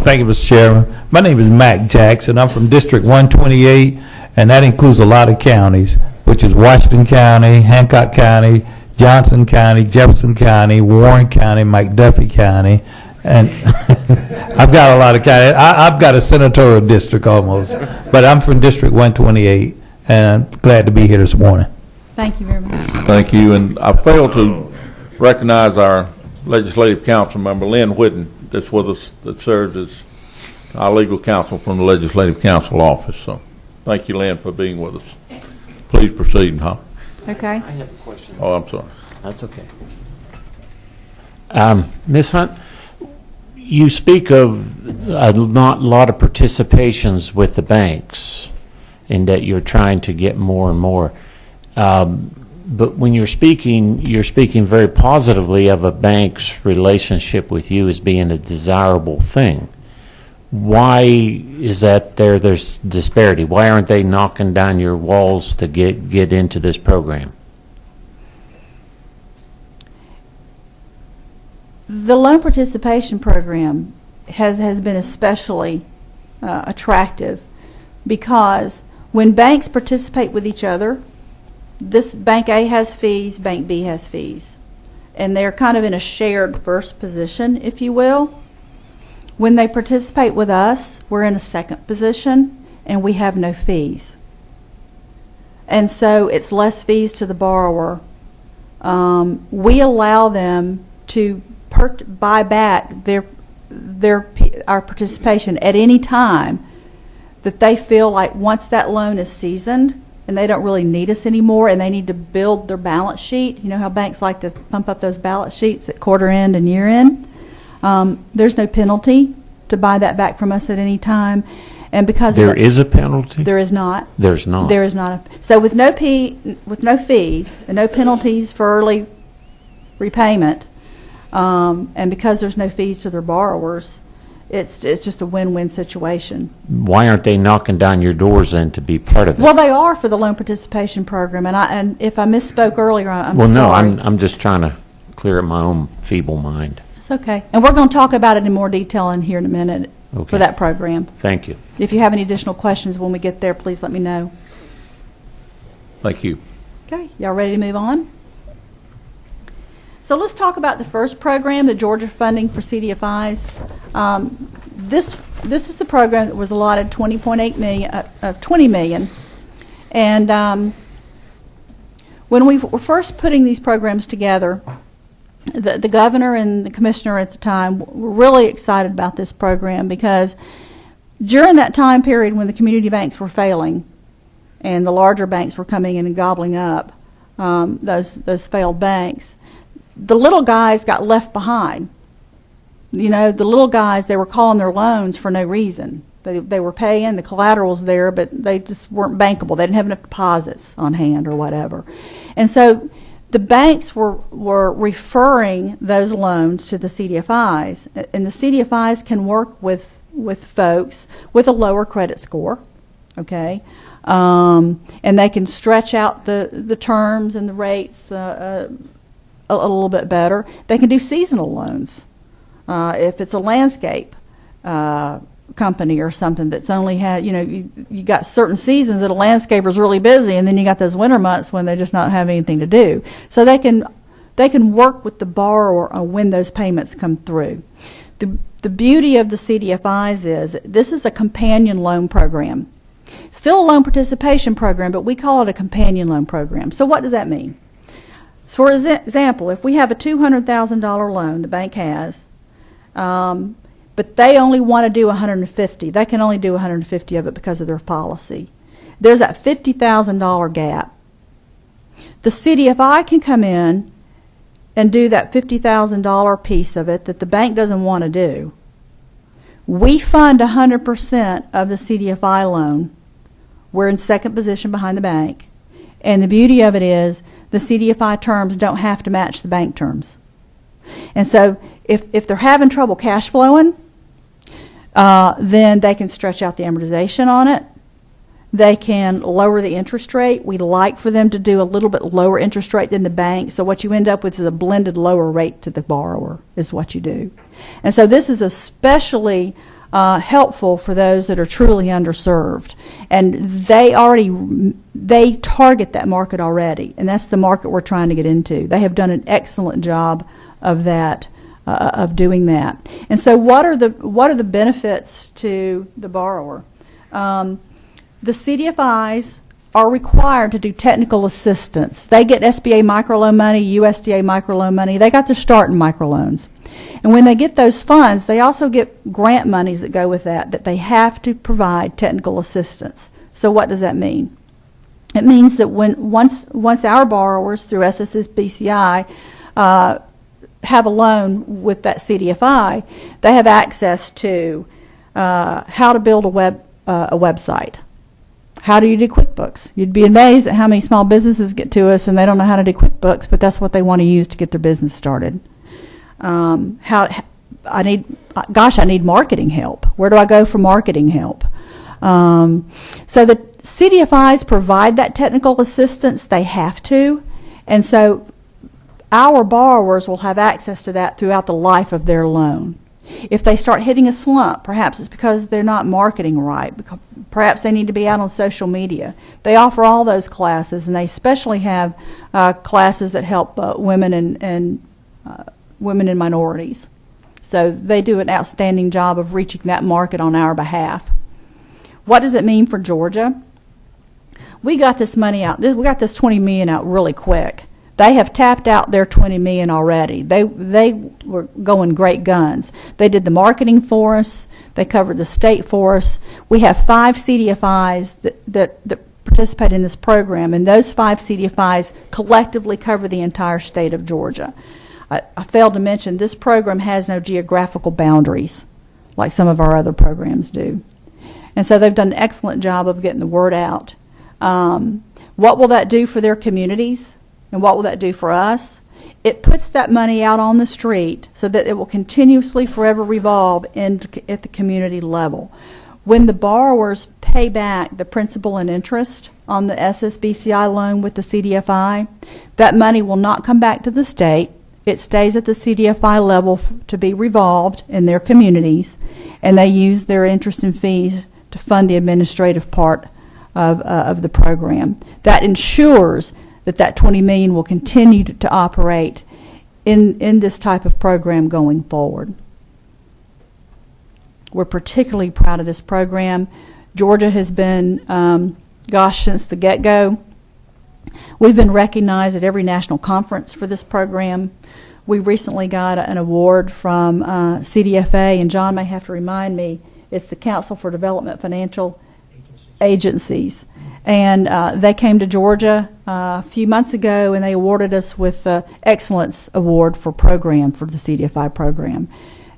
Thank you, Mr. Chairman. My name is Mac Jackson. I'm from District 128, and that includes a lot of counties, which is Washington County, Hancock County, Johnson County, Jefferson County, Warren County, McDuffie County, and I've got a lot of counties. I've got a senatorial district almost, but I'm from District 128, and I'm glad to be here this morning. Thank you very much. Thank you. And I failed to recognize our Legislative Council member, Lynn Whitten, that's with us, that serves as our legal counsel from the Legislative Council office. So thank you, Lynn, for being with us. Please proceed, huh? Okay. I have a question. Oh, I'm sorry. That's okay. Ms. Hunt, you speak of a lot of participations with the banks and that you're trying to get more and more. But when you're speaking very positively of a bank's relationship with you as being a desirable thing. Why is that there's disparity? Why aren't they knocking down your walls to get into this program? The loan participation program has been especially attractive because when banks participate with each other, this Bank A has fees, Bank B has fees, and they're kind of in a shared first position, if you will. When they participate with us, we're in a second position, and we have no fees. And so it's less fees to the borrower. We allow them to buy back our participation at any time that they feel like once that loan is seasoned and they don't really need us anymore and they need to build their balance sheet. You know how banks like to pump up those balance sheets at quarter end and year end? There's no penalty to buy that back from us at any time. And because There is a penalty? There is not. There's not. There is not. So with no fees and no penalties for early repayment, and because there's no fees to their borrowers, it's just a win-win situation. Why aren't they knocking down your doors then to be part of it? Well, they are for the loan participation program, and if I misspoke earlier, I'm Well, no, sorry. I'm just trying to clear up my own feeble mind. It's okay. And we're going to talk about it in more detail in here in a minute Okay. for that program. Thank you. If you have any additional questions when we get there, please let me know. Thank you. Okay, y'all ready to move on? So let's talk about the first program, the Georgia funding for CDFIs. This is the program that was allotted $20.8 million, $20 million, and when we were first putting these programs together, the governor and the commissioner at the time were really excited about this program because during that time period when the community banks were failing and the larger banks were coming in and gobbling up those failed banks, the little guys got left behind. You know, the little guys, they were calling their loans for no reason. They were paying, the collateral's there, but they just weren't bankable. They didn't have enough deposits on hand or whatever. And so the banks were referring those loans to the CDFIs, and the CDFIs can work with folks with a lower credit score, okay, and they can stretch out the terms and the rates a little bit better. They can do seasonal loans if it's a landscape company or something that's only had, you know, you got certain seasons that a landscaper's really busy, and then you got those winter months when they just not have anything to do. So they can work with the borrower on when those payments come through. The beauty of the CDFIs is this is a companion loan program. Still a loan participation program, but we call it a companion loan program. So what does that mean? So for example, if we have a $200,000 loan the bank has, but they only want to do 150. They can only do 150 of it because of their policy. There's that $50,000 gap. The CDFI can come in and do that $50,000 piece of it that the bank doesn't want to do. We fund 100% of the CDFI loan. We're in second position behind the bank. And the beauty of it is the CDFI terms don't have to match the bank terms. And so if they're having trouble cash flowing, then they can stretch out the amortization on it. They can lower the interest rate. We'd like for them to do a little bit lower interest rate than the bank. So what you end up with is a blended lower rate to the borrower is what you do. And so this is especially helpful for those that are truly underserved. And they target that market already. And that's the market we're trying to get into. They have done an excellent job of that. Of doing that. And so what are the benefits to the borrower? The CDFIs are required to do technical assistance. They get SBA microloan money, USDA microloan money. They got their start in microloans. And when they get those funds, they also get grant monies that go with that they have to provide technical assistance. So what does that mean? It means that once our borrowers through SSBCI have a loan with that CDFI, they have access to how to build a website. How do you do QuickBooks? You'd be amazed at how many small businesses get to us and they don't know how to do QuickBooks, but that's what they want to use to get their business started. I need marketing help. Where do I go for marketing help? So the CDFIs provide that technical assistance. They have to, and so our borrowers will have access to that throughout the life of their loan. If they start hitting a slump, perhaps it's because they're not marketing right. Perhaps they need to be out on social media. They offer all those classes, and they especially have classes that help women and women and minorities. So they do an outstanding job of reaching that market on our behalf. What does it mean for Georgia? We got this money out. We got this $20 million out really quick. They have tapped out their $20 million already. They were going great guns. They did the marketing for us. They covered the state for us. We have 5 CDFIs that participate in this program, and those 5 CDFIs collectively cover the entire state of Georgia. I failed to mention this program has no geographical boundaries like some of our other programs do. And so they've done an excellent job of getting the word out. What will that do for their communities, and what will that do for us? It puts that money out on the street so that it will continuously forever revolve at the community level. When the borrowers pay back the principal and interest on the SSBCI loan with the CDFI, that money will not come back to the state. It stays at the CDFI level to be revolved in their communities, and they use their interest and fees to fund the administrative part of the program. That ensures that $20 million will continue to operate in this type of program going forward. We're particularly proud of this program. Georgia has been, since the get-go. We've been recognized at every national conference for this program. We recently got an award from CDFA, and John may have to remind me, it's the Council for Development Financial Agencies. And they came to Georgia a few months ago, and they awarded us with the Excellence Award for the CDFI program.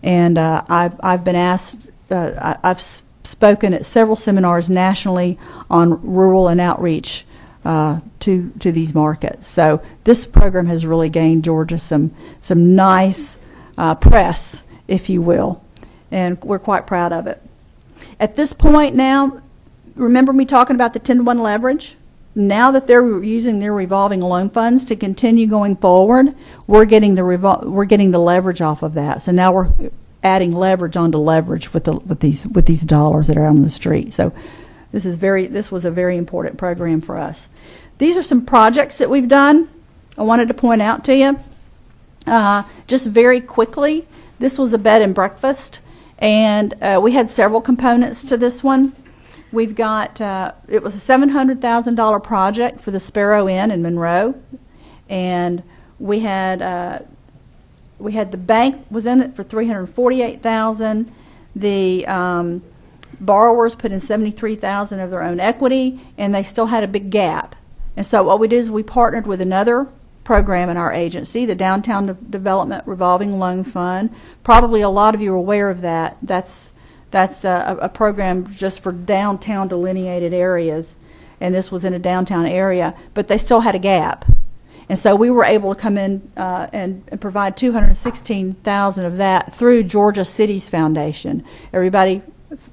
And I've been asked, I've spoken at several seminars nationally on rural and outreach to these markets. So this program has really gained Georgia some nice press, if you will, and we're quite proud of it. At this point now, remember me talking about the 10-to-1 leverage? Now that they're using their revolving loan funds to continue going forward, we're getting the leverage off of that. So now we're adding leverage onto leverage with these dollars that are out on the street. So this was a very important program for us. These are some projects that we've done. I wanted to point out to you just very quickly. This was a bed and breakfast, and we had several components to this one. We've got it was a $700,000 project for the Sparrow Inn in Monroe, and we had the bank was in it for $348,000. The borrowers put in $73,000 of their own equity, and they still had a big gap. And so what we did is we partnered with another program in our agency, the Downtown Development Revolving Loan Fund. Probably a lot of you are aware of that. That's a program just for downtown delineated areas, and this was in a downtown area, but they still had a gap. And so we were able to come in and provide $216,000 of that through Georgia Cities Foundation. Everybody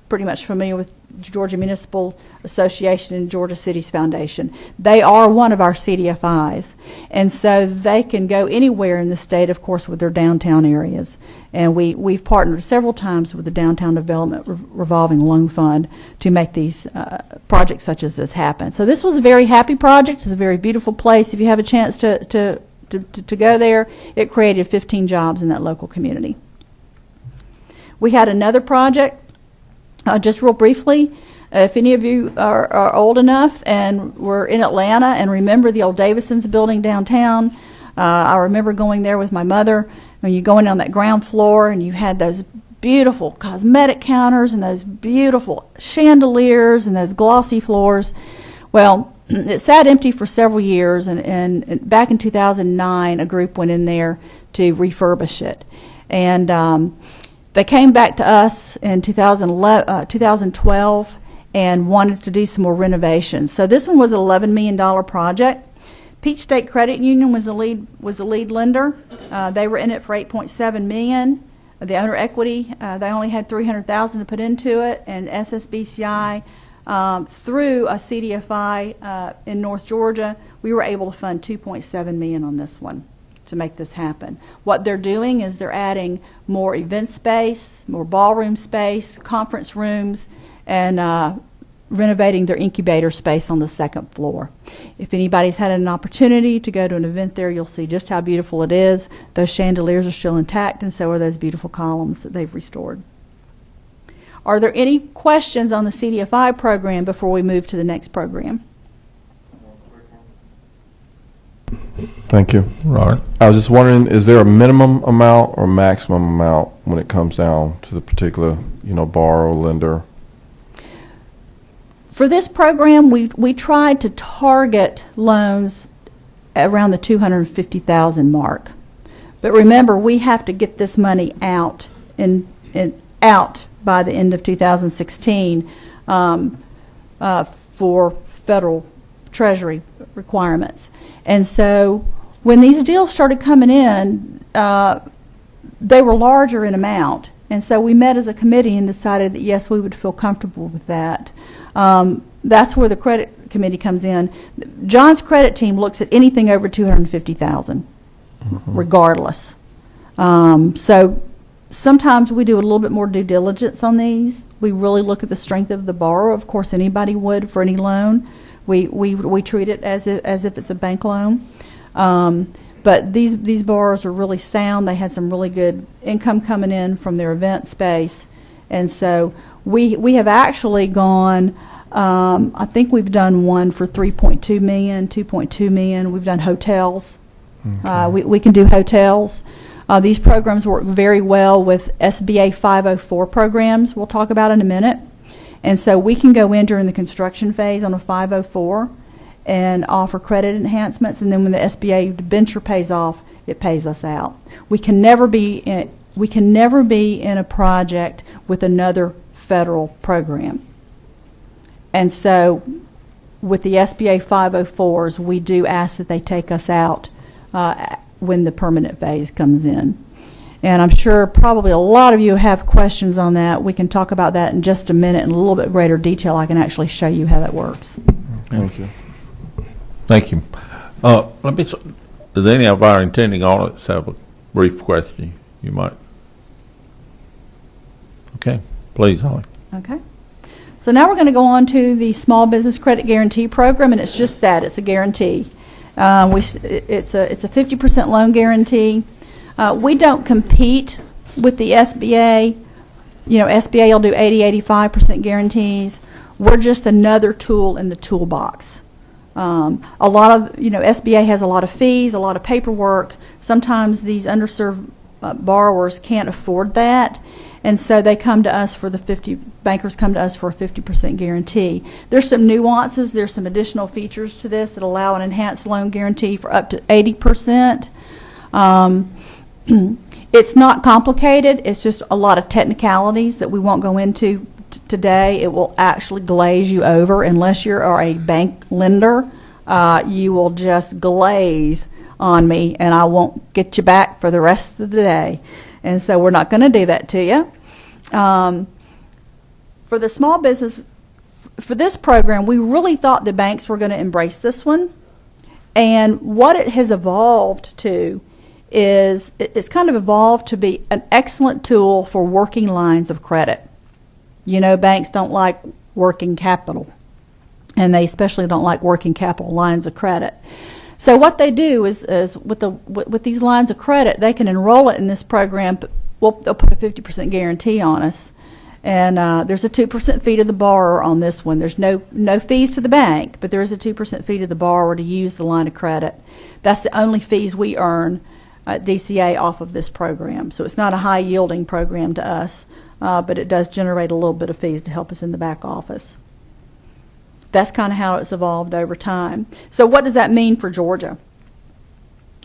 pretty much familiar with Georgia Municipal Association and Georgia Cities Foundation. They are one of our CDFIs, and so they can go anywhere in the state, of course, with their downtown areas. And we've partnered several times with the Downtown Development Revolving Loan Fund to make these projects such as this happen. So this was a very happy project. It's a very beautiful place. If you have a chance to go there, it created 15 jobs in that local community. We had another project. Just real briefly, if any of you are old enough and were in Atlanta and remember the old Davison's building downtown, I remember going there with my mother. When you go in on that ground floor and you had those beautiful cosmetic counters and those beautiful chandeliers and those glossy floors. Well, it sat empty for several years, and back in 2009, a group went in there to refurbish it. And they came back to us in 2012 and wanted to do some more renovations. So this one was an $11 million project. Peach State Credit Union was the lead lender. They were in it for $8.7 million. The owner equity, they only had $300,000 to put into it, and SSBCI through a CDFI in North Georgia, we were able to fund $2.7 million on this one to make this happen. What they're doing is they're adding more event space, more ballroom space, conference rooms, and renovating their incubator space on the second floor. If anybody's had an opportunity to go to an event there, you'll see just how beautiful it is. Those chandeliers are still intact, and so are those beautiful columns that they've restored. Are there any questions on the CDFI program before we move to the next program? Thank you. Right. I was just wondering, is there a minimum amount or maximum amount when it comes down to the particular, borrower, lender? For this program, we tried to target loans around the $250,000 mark. But remember, we have to get this money out out by the end of 2016 for federal Treasury requirements. And so when these deals started coming in, they were larger in amount. And so we met as a committee and decided that, yes, we would feel comfortable with that. That's where the credit committee comes in. John's credit team looks at anything over $250,000, regardless. So sometimes we do a little bit more due diligence on these. We really look at the strength of the borrower. Of course, anybody would for any loan. We treat it as if it's a bank loan. But these borrowers are really sound. They had some really good income coming in from their event space. And so we have actually gone, I think we've done one for $3.2 million, $2.2 million. We've done hotels. Okay. We can do hotels. These programs work very well with SBA 504 programs we'll talk about in a minute. And so we can go in during the construction phase on a 504 and offer credit enhancements, and then when the SBA debenture pays off, it pays us out. We can never be in a project with another federal program. And so with the SBA 504s, we do ask that they take us out when the permanent phase comes in. And I'm sure probably a lot of you have questions on that. We can talk about that in just a minute in a little bit greater detail. I can actually show you how that works. Thank you. Thank you. Does any of our intending audits have a brief question you might? Okay, please, Holly. Okay. So now we're going to go on to the Small Business Credit Guarantee Program, and it's just that. It's a guarantee. It's a 50% loan guarantee. We don't compete with the SBA. SBA will do 80-85% guarantees. We're just another tool in the toolbox. A lot of, SBA has a lot of fees, a lot of paperwork. Sometimes these underserved borrowers can't afford that, and so they come to us for bankers come to us for a 50% guarantee. There's some nuances. There's some additional features to this that allow an enhanced loan guarantee for up to 80%. It's not complicated. It's just a lot of technicalities that we won't go into today. It will actually glaze you over unless you are a bank lender. You will just glaze on me, and I won't get you back for the rest of the day. And so we're not going to do that to you. For the small business, for this program, we really thought the banks were going to embrace this one. And what it has evolved to is it's kind of evolved to be an excellent tool for working lines of credit. Banks don't like working capital, and they especially don't like working capital lines of credit. So what they do is with these lines of credit, they can enroll it in this program. They'll put a 50% guarantee on us, and there's a 2% fee to the borrower on this one. There's no fees to the bank, but there is a 2% fee to the borrower to use the line of credit. That's the only fees we earn at DCA off of this program. So it's not a high-yielding program to us, but it does generate a little bit of fees to help us in the back office. That's kind of how it's evolved over time. So what does that mean for Georgia?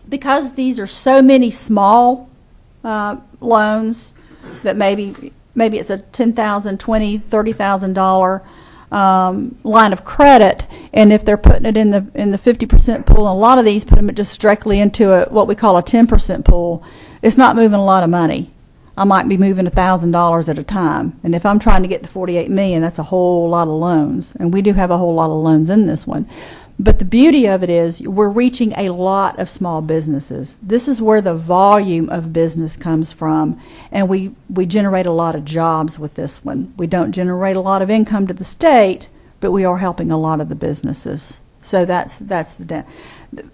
Because these are so many small loans that maybe it's a $10,000, $20,000, $30,000 line of credit, and if they're putting it in the 50% pool, and a lot of these put them just directly into what we call a 10% pool, it's not moving a lot of money. I might be moving $1,000 at a time, and if I'm trying to get to $48 million, that's a whole lot of loans, and we do have a whole lot of loans in this one. But the beauty of it is we're reaching a lot of small businesses. This is where the volume of business comes from, and we generate a lot of jobs with this one. We don't generate a lot of income to the state, but we are helping a lot of the businesses. So that's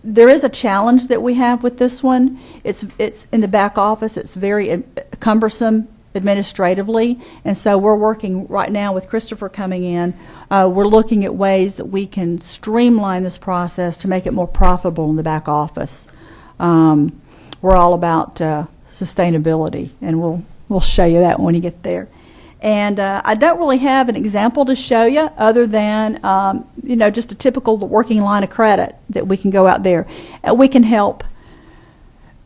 there is a challenge that we have with this one. It's in the back office. It's very cumbersome administratively, and so we're working right now with Christopher coming in. We're looking at ways that we can streamline this process to make it more profitable in the back office. We're all about sustainability, and we'll show you that when you get there. And I don't really have an example to show you other than, just a typical working line of credit that we can go out there. And we can help.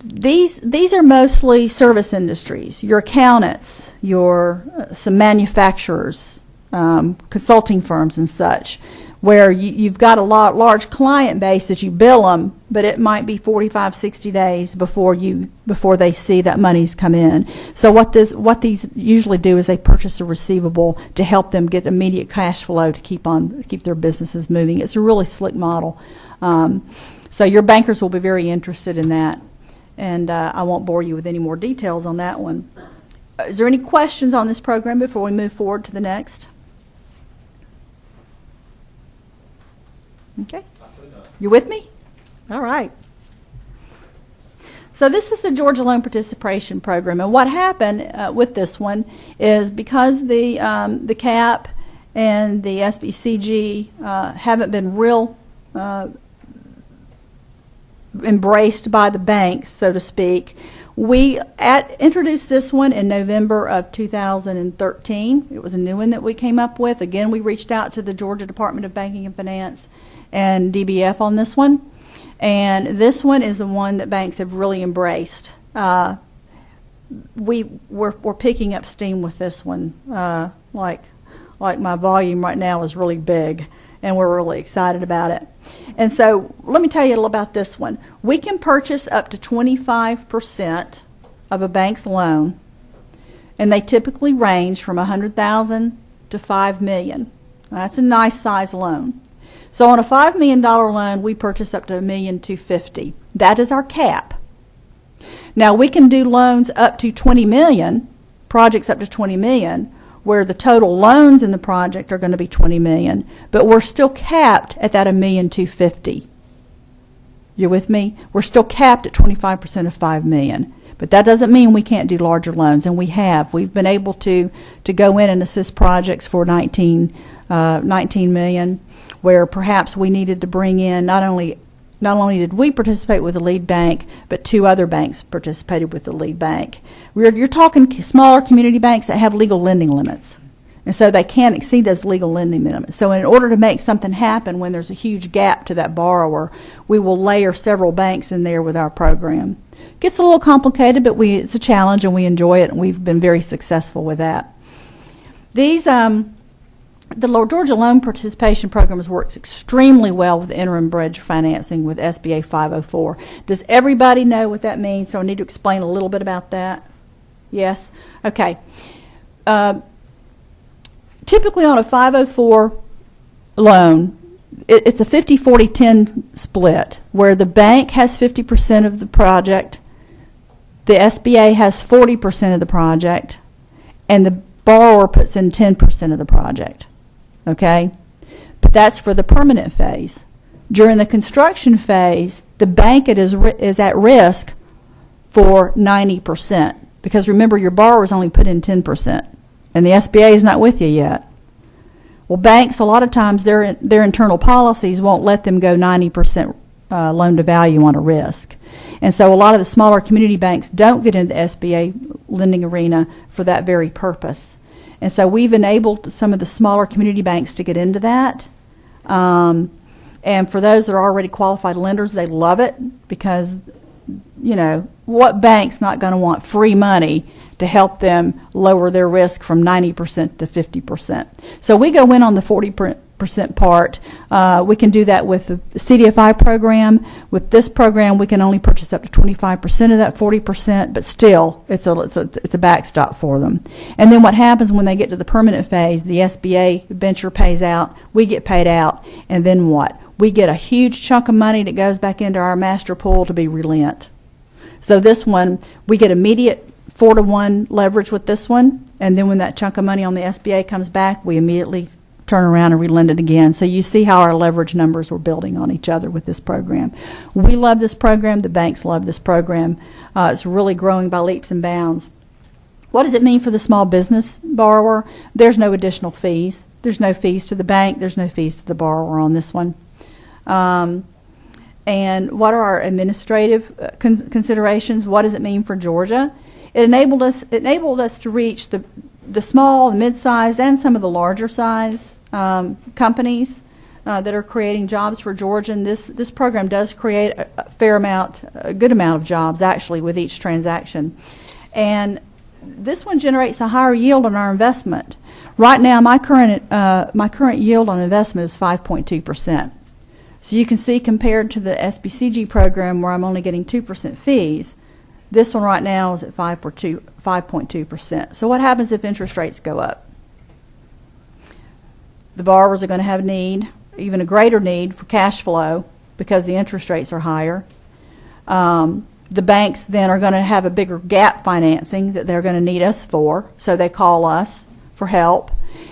These are mostly service industries, your accountants, some manufacturers, consulting firms and such, where you've got a large client base that you bill them, but it might be 45, 60 days before they see that money's come in. So what these usually do is they purchase a receivable to help them get immediate cash flow to keep their businesses moving. It's a really slick model. So your bankers will be very interested in that, and I won't bore you with any more details on that one. Is there any questions on this program before we move forward to the next? Okay. You with me? All right. So this is the Georgia Loan Participation Program, and what happened with this one is because the CAP and the SBCG haven't been real embraced by the banks, so to speak. We introduced this one in November of 2013. It was a new one that we came up with. Again, we reached out to the Georgia Department of Banking and Finance and DBF on this one. And this one is the one that banks have really embraced. We're picking up steam with this one. Like my volume right now is really big, and we're really excited about it. And so let me tell you a little about this one. We can purchase up to 25% of a bank's loan, and they typically range from $100,000 to $5 million. That's a nice size loan. So on a $5 million loan, we purchase up to $1,250,000. That is our cap. Now we can do loans up to $20 million, projects up to $20 million, where the total loans in the project are going to be $20 million, but we're still capped at that $1,250,000. You with me? We're still capped at 25% of $5 million. But that doesn't mean we can't do larger loans, and we have. We've been able to go in and assist projects for $19 million, where perhaps we needed to bring in not only did we participate with the lead bank, but 2 other banks participated with the lead bank. You're talking smaller community banks that have legal lending limits, and so they can't exceed those legal lending limits. So in order to make something happen when there's a huge gap to that borrower, we will layer several banks in there with our program. It gets a little complicated, but it's a challenge, and we enjoy it, and we've been very successful with that. The Georgia Loan Participation Programs works extremely well with interim bridge financing with SBA 504. Does everybody know what that means? So I need to explain a little bit about that. Yes? Okay. Typically on a 504 loan, it's a 50-40-10 split, where the bank has 50% of the project, the SBA has 40% of the project, and the borrower puts in 10% of the project. Okay? But that's for the permanent phase. During the construction phase, the bank is at risk for 90%, because remember, your borrower's only put in 10%, and the SBA is not with you yet. Well, banks, a lot of times, their internal policies won't let them go 90% loan to value on a risk. And so a lot of the smaller community banks don't get into the SBA lending arena for that very purpose. And so we've enabled some of the smaller community banks to get into that. And for those that are already qualified lenders, they love it, because, what bank's not going to want free money to help them lower their risk from 90% to 50%? So we go in on the 40% part. We can do that with the CDFI program. With this program, we can only purchase up to 25% of that 40%, but still, it's a backstop for them. And then what happens when they get to the permanent phase, the SBA venture pays out, we get paid out, and then what? We get a huge chunk of money that goes back into our master pool to be relent. So this one, we get immediate 4-to-1 leverage with this one, and then when that chunk of money on the SBA comes back, we immediately turn around and relend it again. So you see how our leverage numbers were building on each other with this program. We love this program. The banks love this program. It's really growing by leaps and bounds. What does it mean for the small business borrower? There's no additional fees. There's no fees to the bank. There's no fees to the borrower on this one. And what are our administrative considerations? What does it mean for Georgia? It enabled us to reach the small, the mid-sized, and some of the larger size companies that are creating jobs for Georgia. And this program does create a good amount of jobs actually with each transaction. And this one generates a higher yield on our investment. Right now, my current yield on investment is 5.2%. So you can see, compared to the SBCG program where I'm only getting 2% fees, this one right now is at 5.2%. So what happens if interest rates go up? The borrowers are going to have a need, even a greater need, for cash flow because the interest rates are higher. The banks then are going to have a bigger gap financing that they're going to need us for, so they call us for help,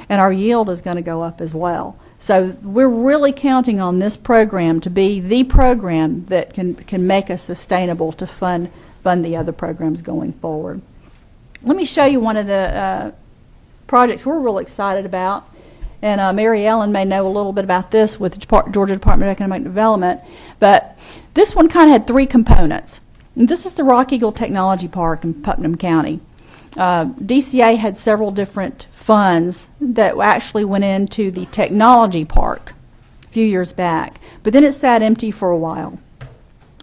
and our yield is going to go up as well. So we're really counting on this program to be the program that can make us sustainable to fund the other programs going forward. Let me show you one of the projects we're really excited about. And Mary Ellen may know a little bit about this with the Georgia Department of Economic Development. But this one kind of had three components. And this is the Rock Eagle Technology Park in Putnam County. DCA had several different funds that actually went into the technology park a few years back. But then it sat empty for a while.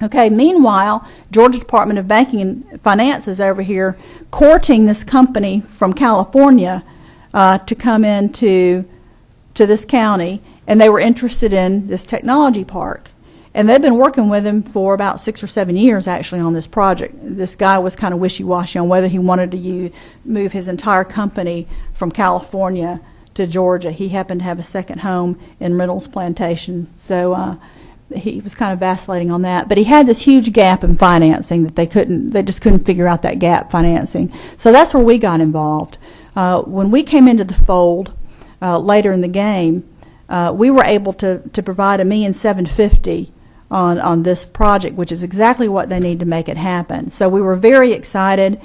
Okay, meanwhile, Georgia Department of Banking and Finance is over here courting this company from California to come into this county, and they were interested in this technology park. And they've been working with him for about 6 or 7 years, actually, on this project. This guy was kind of wishy-washy on whether he wanted to move his entire company from California to Georgia. He happened to have a second home in Reynolds Plantation, so he was kind of vacillating on that. But he had this huge gap in financing that they just couldn't figure out that gap financing. So that's where we got involved. When we came into the fold later in the game, we were able to provide $1,750,000 on this project, which is exactly what they need to make it happen. So we were very excited.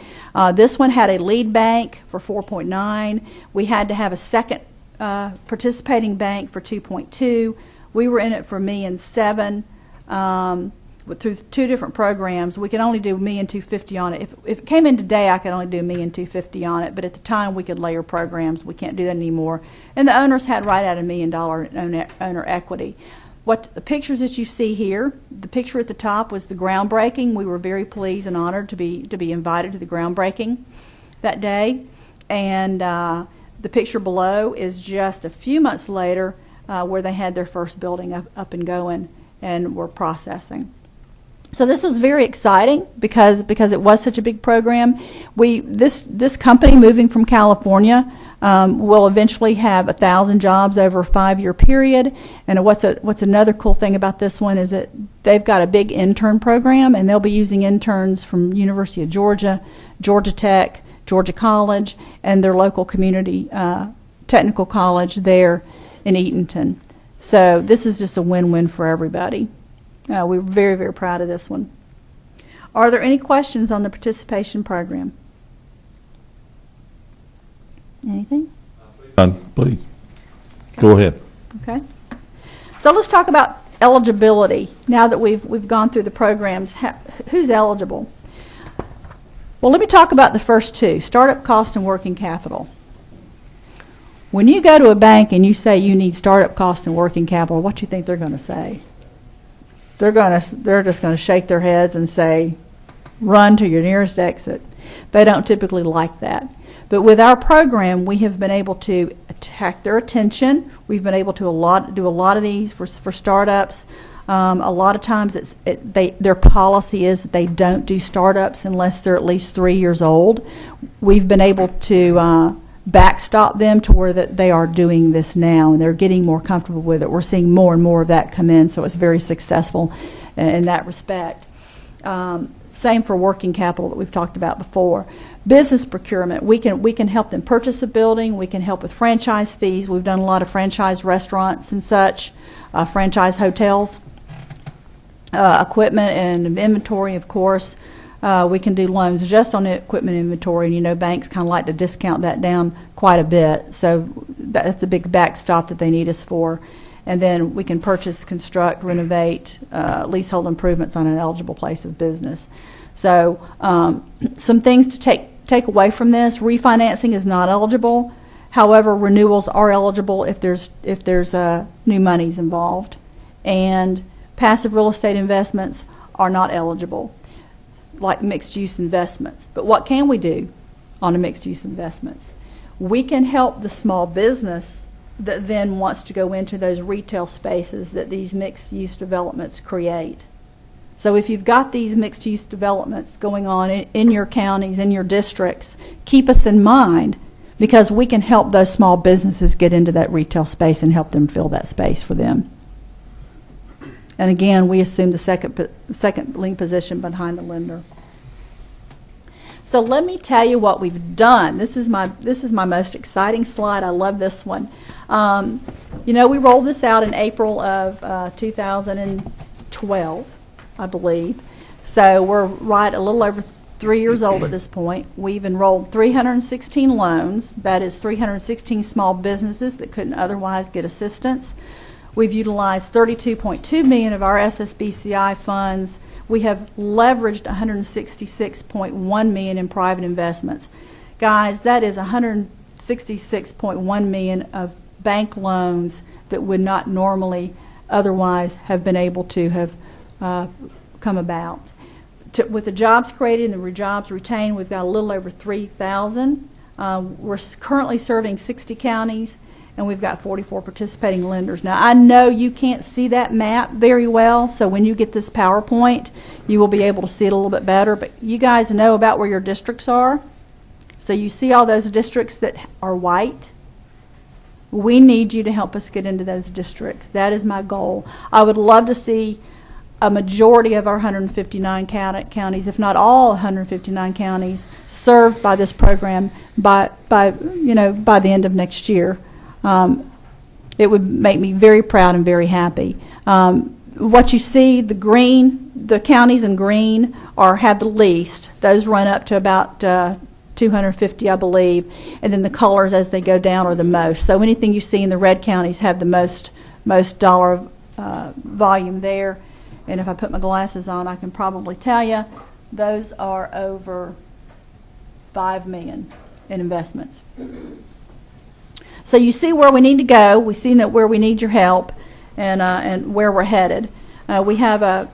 This one had a lead bank for 4.9. We had to have a second participating bank for 2.2. We were in it for $1,700,000 through 2 different programs. We could only do $1,250,000 on it. If it came in today, I could only do $1,250,000 on it. But at the time, we could layer programs. We can't do that anymore. And the owners had right at $1 million owner equity. What the pictures that you see here, the picture at the top was the groundbreaking. We were very pleased and honored to be invited to the groundbreaking that day. And the picture below is just a few months later, where they had their first building up and going and were processing. So this was very exciting because it was such a big program. This company moving from California will eventually have 1,000 jobs over a 5-year period. And what's another cool thing about this one is that they've got a big intern program, and they'll be using interns from University of Georgia, Georgia Tech, Georgia College, and their local community technical college there in Eatonton. So this is just a win-win for everybody. We're very, very proud of this one. Are there any questions on the participation program? Anything? Please, go ahead. Okay. So let's talk about eligibility. Now that we've gone through the programs, who's eligible? Well, let me talk about the first two, startup cost and working capital. When you go to a bank and you say you need startup cost and working capital, what do you think they're going to say? They're just going to shake their heads and say, run to your nearest exit. They don't typically like that. But with our program, we have been able to attract their attention. We've been able to do a lot of these for startups. A lot of times their policy is that they don't do startups unless they're at least 3 years old. We've been able to backstop them to where that they are doing this now, and they're getting more comfortable with it. We're seeing more and more of that come in, so it's very successful in that respect. Same for working capital that we've talked about before. Business procurement, we can help them purchase a building. We can help with franchise fees. We've done a lot of franchise restaurants and such, franchise hotels, equipment and inventory, of course. We can do loans just on the equipment inventory, and you know banks kind of like to discount that down quite a bit. So that's a big backstop that they need us for. And then we can purchase, construct, renovate, leasehold improvements on an eligible place of business. So some things to take away from this: refinancing is not eligible. However, renewals are eligible if there's new monies involved, and passive real estate investments are not eligible, like mixed-use investments. But what can we do on the mixed-use investments? We can help the small business that then wants to go into those retail spaces that these mixed-use developments create. So if you've got these mixed-use developments going on in your counties, in your districts, keep us in mind, because we can help those small businesses get into that retail space and help them fill that space for them. And again, we assume the second lien position behind the lender. So let me tell you what we've done. This is my most exciting slide. I love this one. You know, we rolled this out in April of 2012, I believe. So we're right a little over 3 years old at this point. We've enrolled 316 loans. That is 316 small businesses that couldn't otherwise get assistance. We've utilized $32.2 million of our SSBCI funds. We have leveraged $166.1 million in private investments. Guys, that is $166.1 million of bank loans that would not normally otherwise have been able to have come about. With the jobs created and the jobs retained, we've got a little over 3,000. We're currently serving 60 counties, and we've got 44 participating lenders. Now, I know you can't see that map very well, so when you get this PowerPoint, you will be able to see it a little bit better, but you guys know about where your districts are. So you see all those districts that are white? We need you to help us get into those districts. That is my goal. I would love to see a majority of our 159 counties, if not all 159 counties, served by this program by the end of next year. It would make me very proud and very happy. What you see, the counties in green have the least. Those run up to about 250, I believe, and then the colors as they go down are the most. So anything you see in the red counties have the most dollar volume there. And if I put my glasses on, I can probably tell you those are over $5 million in investments. So you see where we need to go. We see where we need your help, and where we're headed. We have a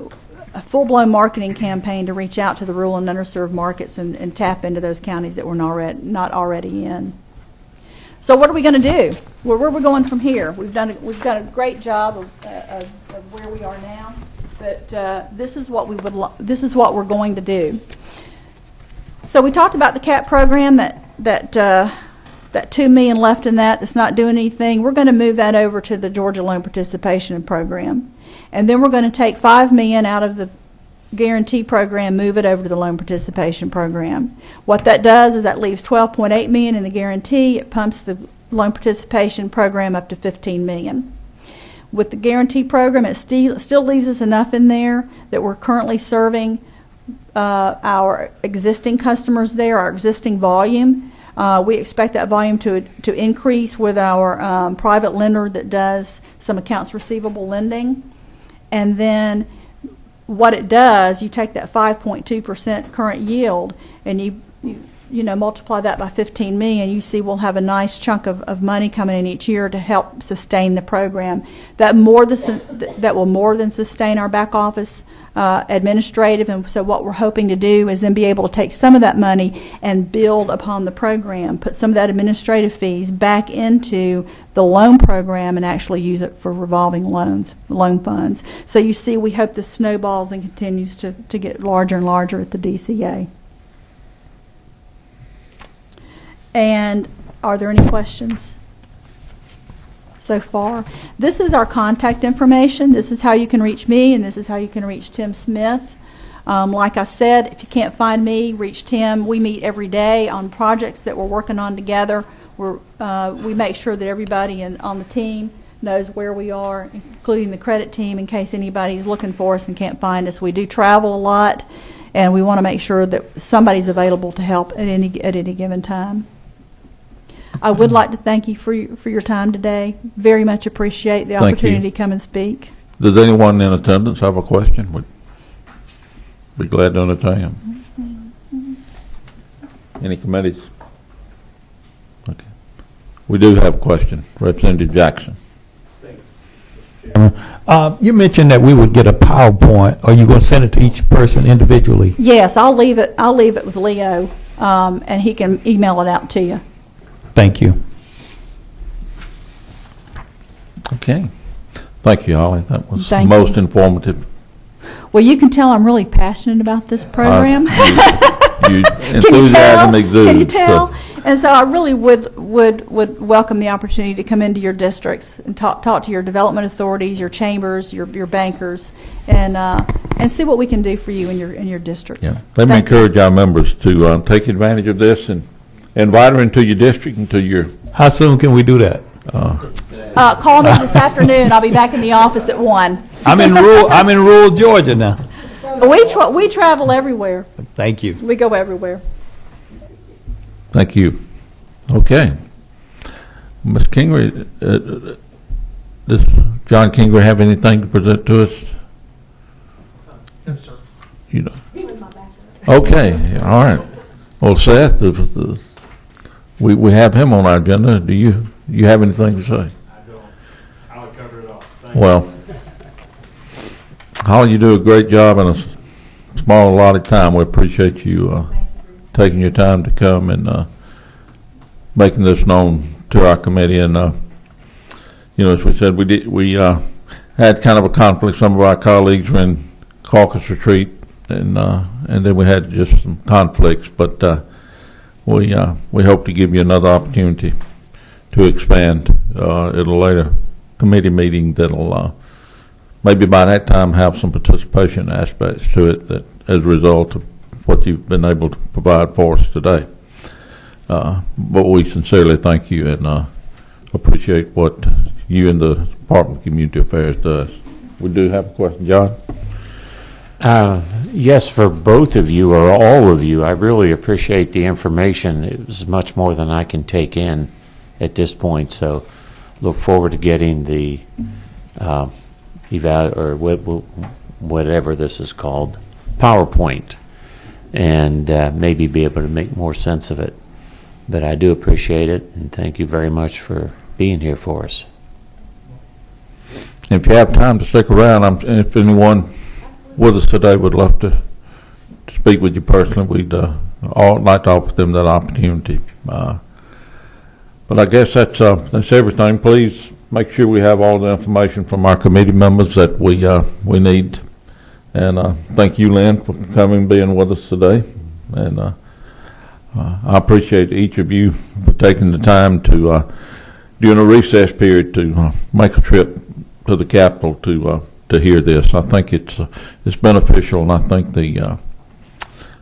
full-blown marketing campaign to reach out to the rural and underserved markets and tap into those counties that we're not already in. So what are we going to do? Where are we going from here? We've done a great job of where we are now, but this is what we're going to do. So we talked about the CAP program that $2 million left in that's not doing anything. We're going to move that over to the Georgia Loan Participation Program. And then we're going to take $5 million out of the guarantee program, move it over to the Loan Participation Program. What that does is that leaves $12.8 million in the guarantee. It pumps the Loan Participation Program up to $15 million. With the guarantee program, it still leaves us enough in there that we're currently serving our existing customers there, our existing volume. We expect that volume to increase with our private lender that does some accounts receivable lending. And then what it does, you take that 5.2% current yield and you multiply that by 15 million, you see we'll have a nice chunk of money coming in each year to help sustain the program. That will more than sustain our back office administrative, and so what we're hoping to do is then be able to take some of that money and build upon the program, put some of that administrative fees back into the loan program and actually use it for revolving loan funds. So you see we hope this snowballs and continues to get larger and larger at the DCA. And are there any questions so far? This is our contact information. This is how you can reach me, and this is how you can reach Tim Smith. Like I said, if you can't find me, reach Tim. We meet every day on projects that we're working on together. We make sure that everybody on the team knows where we are, including the credit team, in case anybody's looking for us and can't find us. We do travel a lot, and we want to make sure that somebody's available to help at any given time. I would like to thank you for your time today. Very much appreciate the opportunity to come and speak. Does anyone in attendance have a question? We'd be glad to entertain them. Any committees? Okay. We do have a question. Representative Jackson. You mentioned that we would get a PowerPoint. Are you going to send it to each person individually? Yes, I'll leave it with Leo, and he can email it out to you. Thank you. Okay. Thank you, Holly. That was Thank most you. informative. Well, you can tell I'm really passionate about this program. You enthusiasm exudes. Can you tell? And so I really would welcome the opportunity to come into your districts and talk to your development authorities, your chambers, your bankers, and see what we can do for you in your districts. Yeah. Let me encourage our members to take advantage of this and invite her into your district, into your. How soon can we do that? Call me this afternoon. I'll be back in the office at 1. I'm in rural Georgia now. We travel everywhere. Thank you. We go everywhere. Thank you. Okay. Ms. Kingery, does John Kingery have anything to present to us? No, sir. You know. He was my backup. Okay. All right. Well, Seth, we have him on our agenda. Do you have anything to say? I don't. I'll cover it all. Well, Holly, you do a great job in a small allotted time. We appreciate you taking your time to come and making this known to our committee. And as we said, we had kind of a conflict. Some of our colleagues were in caucus retreat, and then we had just some conflicts. But we hope to give you another opportunity to expand at a later committee meeting that'll maybe by that time have some participation aspects to it that as a result of what you've been able to provide for us today. But we sincerely thank you and appreciate what you and the Department of Community Affairs does. We do have a question, John? Yes, for both of you or all of you, I really appreciate the information. It was much more than I can take in at this point, so look forward to getting the whatever this is called, PowerPoint, and maybe be able to make more sense of it. But I do appreciate it, and thank you very much for being here for us. If you have time to stick around, if anyone with us today would love to speak with you personally, we'd all like to offer them that opportunity. But I guess that's everything. Please make sure we have all the information from our committee members that we need. And thank you, Lynn, for coming and being with us today. And I appreciate each of you for taking the time to, during a recess period, to make a trip to the Capitol to hear this. I think it's beneficial, and I think the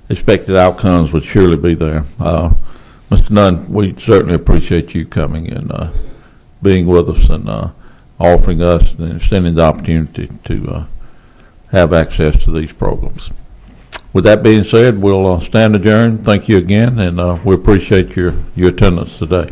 expected outcomes would surely be there. Mr. Nunn, we certainly appreciate you coming and being with us and offering us and extending the opportunity to have access to these programs. With that being said, we'll stand adjourned. Thank you again, and we appreciate your attendance today.